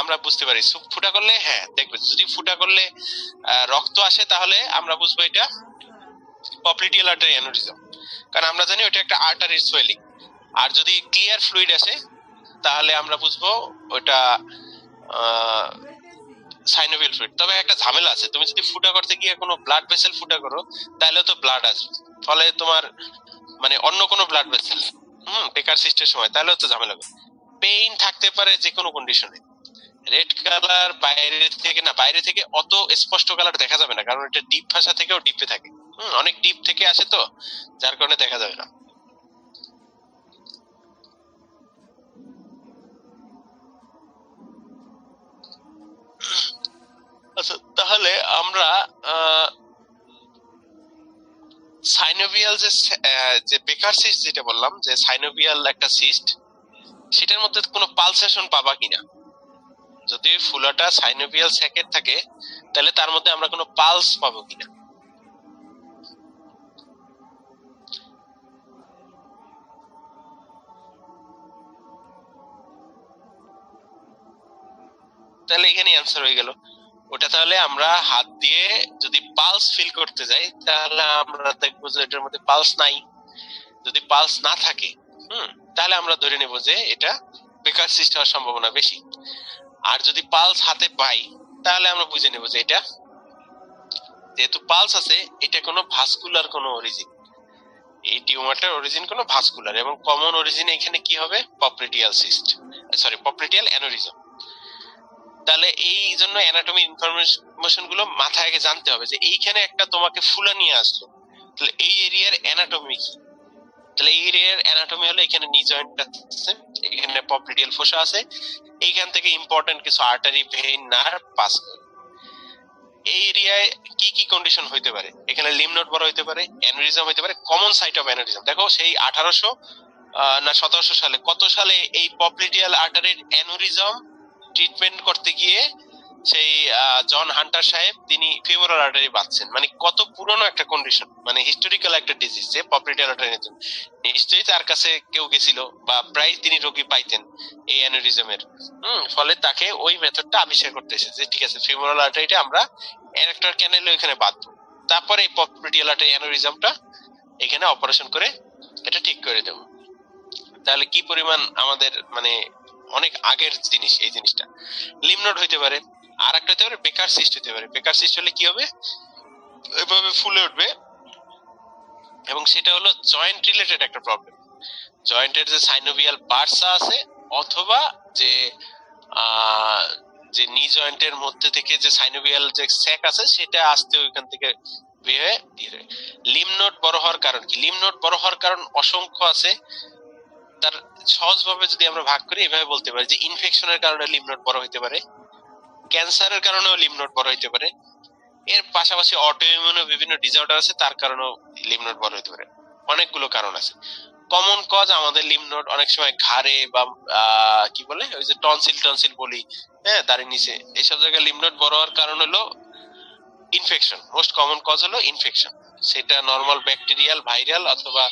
আমরা বুঝতে পারি। ফুটা করলে হ্যাঁ দেখবে, যদি ফুটা করলে রক্ত আসে তাহলে আমরা বুঝবো এটা পপ্লিটিয়াল আর্টারি অ্যানোরিজম, কারণ আমরা জানি ওটা একটা আর্টারির সোয়েলিং। আর যদি ক্লিয়ার ফ্লুইড আসে তাহলে আমরা বুঝবো ওটা সাইনোভিয়াল ফ্লুইড। তবে একটা ঝামেলা আছে, তুমি যদি ফুটা করতে গিয়ে কোনো ব্লাড ভেসেল ফুটা করো তাহলে তো ব্লাড আসবে, ফলে তোমার মানে অন্য কোনো ব্লাড ভেসেল বেকার সিস্টের সময়, তাহলেও তো ঝামেলা হবে। পেইন থাকতে পারে যে কোনো কন্ডিশনে। রেড কালার বাইরে থেকে অত স্পষ্ট কালার দেখা যাবে না, কারণ এটা ডিপ ভাষা থেকেও ডিপে থাকে। অনেক ডিপ থেকে আসে, তো যার কারণে দেখা যাবে না। আচ্ছা, তাহলে আমরা সাইনোভিয়াল যে বেকার সিস্ট যেটা বললাম, যে সাইনোভিয়াল একটা সিস্ট, সেটার মধ্যে কোনো পালসেশন পাবা কিনা। যদি ফুলাটা সাইনোভিয়াল স্যাকেট থাকে তাহলে তার মধ্যে আমরা কোনো পালস পাবো কিনা। তাহলে এখানে অ্যান্সার হয়ে গেল। ওটা তাহলে আমরা হাত দিয়ে যদি পালস ফিল করতে যাই তাহলে আমরা দেখবো যে এটার মধ্যে পালস নাই। যদি পালস না থাকে তাহলে আমরা ধরে নেব যে এটা বেকার সিস্ট হওয়ার সম্ভাবনা বেশি। আর যদি পালস হাতে পাই তাহলে আমরা বুঝে নেব যে এটা যেহেতু পালস আছে এটা কোনো ভাস্কুলার কোনো অরিজিন, এই টিউমারটার অরিজিন কোনো ভাস্কুলার, এবং কমন অরিজিন এখানে কি হবে popliteal cyst, sorry popliteal aneurysm. তাহলে এই জন্য অ্যানাটমি ইনফরমেশন গুলো মাথায় আগে জানতে হবে যে এইখানে একটা তোমাকে ফুলা নিয়ে আসলো, তাহলে এই এরিয়ার অ্যানাটমি কি? তাহলে এই এরিয়ার অ্যানাটমি হলো এখানে নি জয়েন্ট আছে, এখানে পপলিটিয়াল ফোসা আছে, এইখান থেকে ইম্পর্টেন্ট কিছু আর্টারি ভেইন নার্ভ পাস করে। এই এরিয়ায় কি কি কন্ডিশন হইতে পারে? এখানে লিম্ফ নোড বড় হইতে পারে, অ্যানোরিজম হইতে পারে। কমন সাইট অফ অ্যানোরিজম দেখো সেই 1800 না 1700 সালে, কত সালে এই পপলিটিয়াল আর্টারির অ্যানোরিজম ট্রিটমেন্ট করতে গিয়ে সেই জন হান্টার সাহেব তিনি ফিমোরাল আর্টারি বাঁধছেন। মানে কত পুরনো একটা কন্ডিশন, মানে হিস্টোরিক্যাল একটা ডিজিজ যে পপলিটিয়াল আর্টারি। নিশ্চয়ই তার কাছে কেউ গেছিল বা প্রায় তিনি রোগী পাইতেন এই অ্যানোরিজমের। ফলে তাকে ওই মেথডটা আবিষ্কার করতে এসেছে যে ঠিক আছে ফিমোরাল আর্টারিটা আমরা অ্যাডাক্টর ক্যানেলে এখানে বাঁধবো, তারপরে এই পপলিটিয়াল আর্টারি অ্যানোরিজমটা এখানে অপারেশন করে এটা ঠিক করে দেবো। তাহলে কি পরিমাণ আমাদের মানে অনেক আগের জিনিস এই জিনিসটা। লিম্ফ নোড হইতে পারে, আর একটা হতে পারে বেকার সিস্ট হতে পারে। বেকার সিস্ট হলে কি হবে? এভাবে ফুলে উঠবে এবং সেটা হলো জয়েন্ট রিলেটেড একটা প্রবলেম। জয়েন্টের যে সাইনোভিয়াল বার্সা আছে অথবা যে যে নি জয়েন্টের মধ্যে থেকে যে সাইনোভিয়াল যে স্যাক আছে সেটা আসতে ওইখান থেকে বের হয়ে লিম্ফ নোড বড় হওয়ার কারণ কি? লিম্ফ নোড বড় হওয়ার কারণ অসংখ্য আছে। তার সহজভাবে যদি আমরা ভাগ করি এভাবে বলতে পারি যে ইনফেকশনের কারণে লিম্ফ নোড বড় হইতে পারে, ক্যান্সারের কারণেও লিম্ফ নোড বড় হইতে পারে, এর পাশাপাশি অটোইমিউন বিভিন্ন ডিসঅর্ডার আছে তার কারণেও লিম্ফ নোড বড় হইতে পারে। অনেকগুলো কারণ আছে। কমন কজ আমাদের লিম্ফ নোড অনেক সময় ঘাড়ে বা কি বলে ওই যে টনসিল বলি, হ্যাঁ দাড়ির নিচে, এইসব জায়গায় লিম্ফ নোড বড় হওয়ার কারণ হলো ইনফেকশন। মোস্ট কমন কজ হলো ইনফেকশন, সেটা নরমাল ব্যাকটেরিয়াল, ভাইরাল অথবা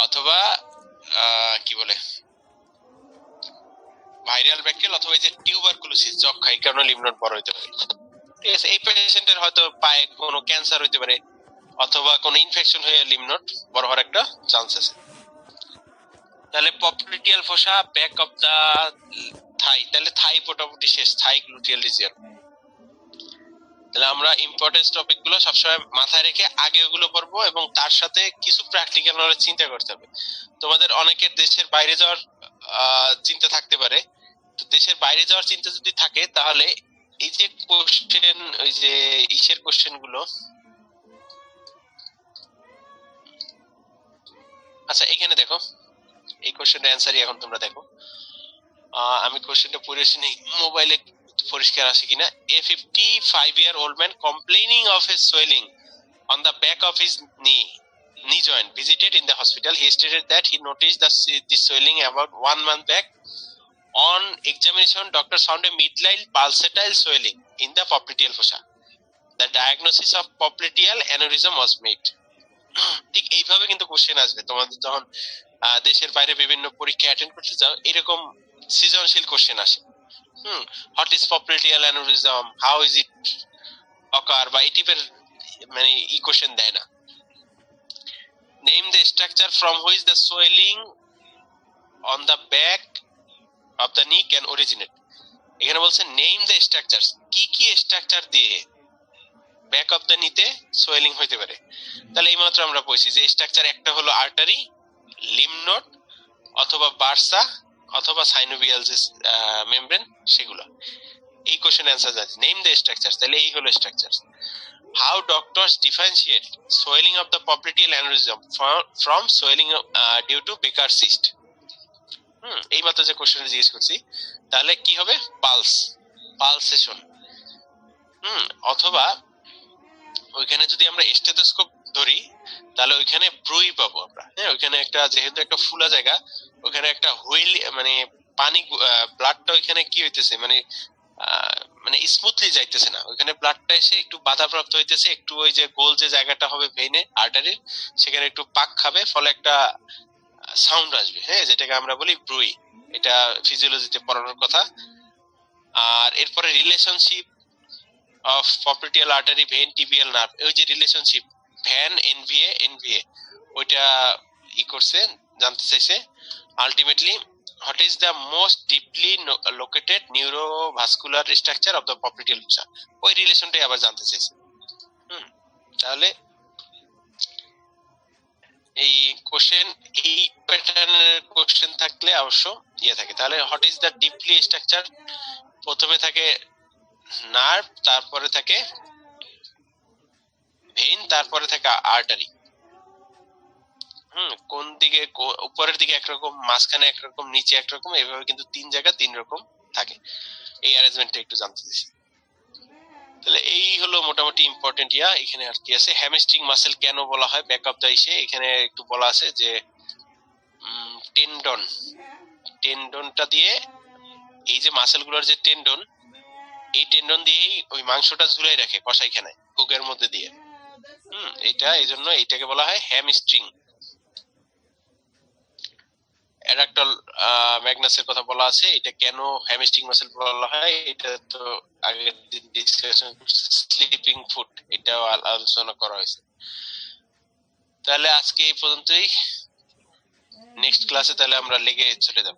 অথবা কি বলে ভাইরাল ব্যাকটেরিয়াল অথবা এই যে টিউবারকুলোসিস যক্ষা, এই কারণে লিম্ফ নোড বড় হইতে পারে। ঠিক আছে, এই পেশেন্টের হয়তো পায়ে কোনো ক্যান্সার হইতে পারে অথবা কোনো ইনফেকশন হয়ে লিম্ফ নোড বড় হওয়ার একটা চান্স আছে। তাহলে popliteal fossa back of the thigh, তাহলে থাই মোটামুটি শেষ, থাই গ্লুটিয়াল রিজিয়ন। তাহলে আমরা ইম্পর্টেন্স টপিক গুলো সবসময় মাথায় রেখে আগে ওগুলো পড়বো এবং তার সাথে কিছু প্র্যাকটিক্যাল নলেজ চিন্তা করতে হবে। তোমাদের অনেকের দেশের বাইরে যাওয়ার চিন্তা থাকতে পারে, তো দেশের বাইরে যাওয়ার চিন্তা যদি থাকে তাহলে এই যে কোশ্চেন, ওই যে ইসের কোশ্চেন গুলো, আচ্ছা এখানে দেখো এই কোশ্চেনের অ্যান্সারই এখন তোমরা দেখো। আমি কোশ্চেনটা পড়েছি নি মোবাইলে পরিষ্কার আছে কিনা। A 55-year-old man complaining of a swelling on the back of his knee joint visited in the hospital. He stated that he noticed the swelling about 1 month back. On examination, doctors found a midline pulsatile swelling in the popliteal fossa. The diagnosis of popliteal aneurysm was made. ঠিক এইভাবে কিন্তু question আসবে তোমাদের যখন দেশের বাইরে বিভিন্ন পরীক্ষা অ্যাটেন্ড করতে যাও, এরকম সৃজনশীল কোশ্চেন আসে। What is popliteal aneurysm, how is it occur, বা এই টাইপের মানে ই কোশ্চেন দেয় না। Name the structure from which the swelling on the back of the knee can originate. এখানে বলছে নেম দ্য স্ট্রাকচারস, কি কি স্ট্রাকচার দিয়ে ব্যাক অফ দ্য নিতে সোয়েলিং হইতে পারে। তাহলে এইমাত্র আমরা বলছি যে স্ট্রাকচার একটা হলো আর্টারি, লিম্ফ নোড অথবা বার্সা অথবা সাইনোভিয়াল যে মেমব্রেন, সেগুলো। এই কোশ্চেন অ্যান্সার আছে নেম দ্য স্ট্রাকচারস, তাহলে এই হলো structures. How doctors differentiate swelling of the popliteal aneurysm from swelling due to Baker cyst. এই মাত্র যে কোশ্চেন জিজ্ঞেস করছি, তাহলে কি হবে পালসেশন, অথবা ওইখানে যদি আমরা স্টেথোস্কোপ ধরি তাহলে ওইখানে ব্রুই পাবো আমরা। হ্যাঁ, ওইখানে একটা যেহেতু একটা ফুলা জায়গা, ওখানে একটা হুইল মানে পানি ব্লাডটা ওইখানে কি হইতেছে মানে মানে স্মুথলি যাইতেছে না, ওইখানে ব্লাডটা এসে একটু বাধাপ্রাপ্ত হইতেছে, একটু ওই যে গোল যে জায়গাটা হবে ভেইনে আর্টারির সেখানে একটু পাক খাবে, ফলে একটা সাউন্ড আসবে, হ্যাঁ, যেটাকে আমরা বলি ব্রুই। এটা ফিজিওলজিতে পড়ানোর কথা। আর এরপরে relationship of popliteal artery vein tibial nerve, ওই যে রিলেশনশিপ ভ্যান এনভিএ এনভিএ ওইটা করছে, জানতে চাইছে। Ultimately what is the most deeply located neurovascular structure of the popliteal ফোসা, ওই রিলেশনটাই আবার জানতে চাইছে। তাহলে এই কোশ্চেন, এই প্যাটার্নের কোশ্চেন থাকলে অবশ্য থাকে। তাহলে what is the deeply structure, প্রথমে থাকে নার্ভ, তারপরে থাকে ভেইন, তারপরে থাকে আর্টারি। কোন দিকে, উপরের দিকে একরকম, মাঝখানে একরকম, নিচে একরকম, এইভাবে কিন্তু 3 জায়গা 3 রকম থাকে। এই অ্যারেঞ্জমেন্টটা একটু জানতে চাইছি। তাহলে এই হলো মোটামুটি ইম্পর্টেন্ট এখানে আর কি আছে। হ্যামস্ট্রিং মাসেল কেন বলা হয়, ব্যাক অফ দ্য এখানে একটু বলা আছে যে টেন্ডনটা দিয়ে, এই যে মাসেলগুলোর যে টেন্ডন, এই টেন্ডন দিয়েই ওই মাংসটা ঝুলাই রাখে কসাইখানায় হুকের মধ্যে দিয়ে। এটা এই জন্য এইটাকে বলা হয় হ্যামস্ট্রিং। অ্যাডাক্টাল ম্যাগনাসের কথা বলা আছে, এটা কেন হ্যামস্ট্রিং মাসেল বলা হয় এটা তো আগের দিন ডিসকাশন, স্লিপিং ফুট, এটাও আলোচনা করা হয়েছে। তাহলে আজকে এই পর্যন্তই, নেক্সট ক্লাসে তাহলে আমরা লেগে চলে যাব।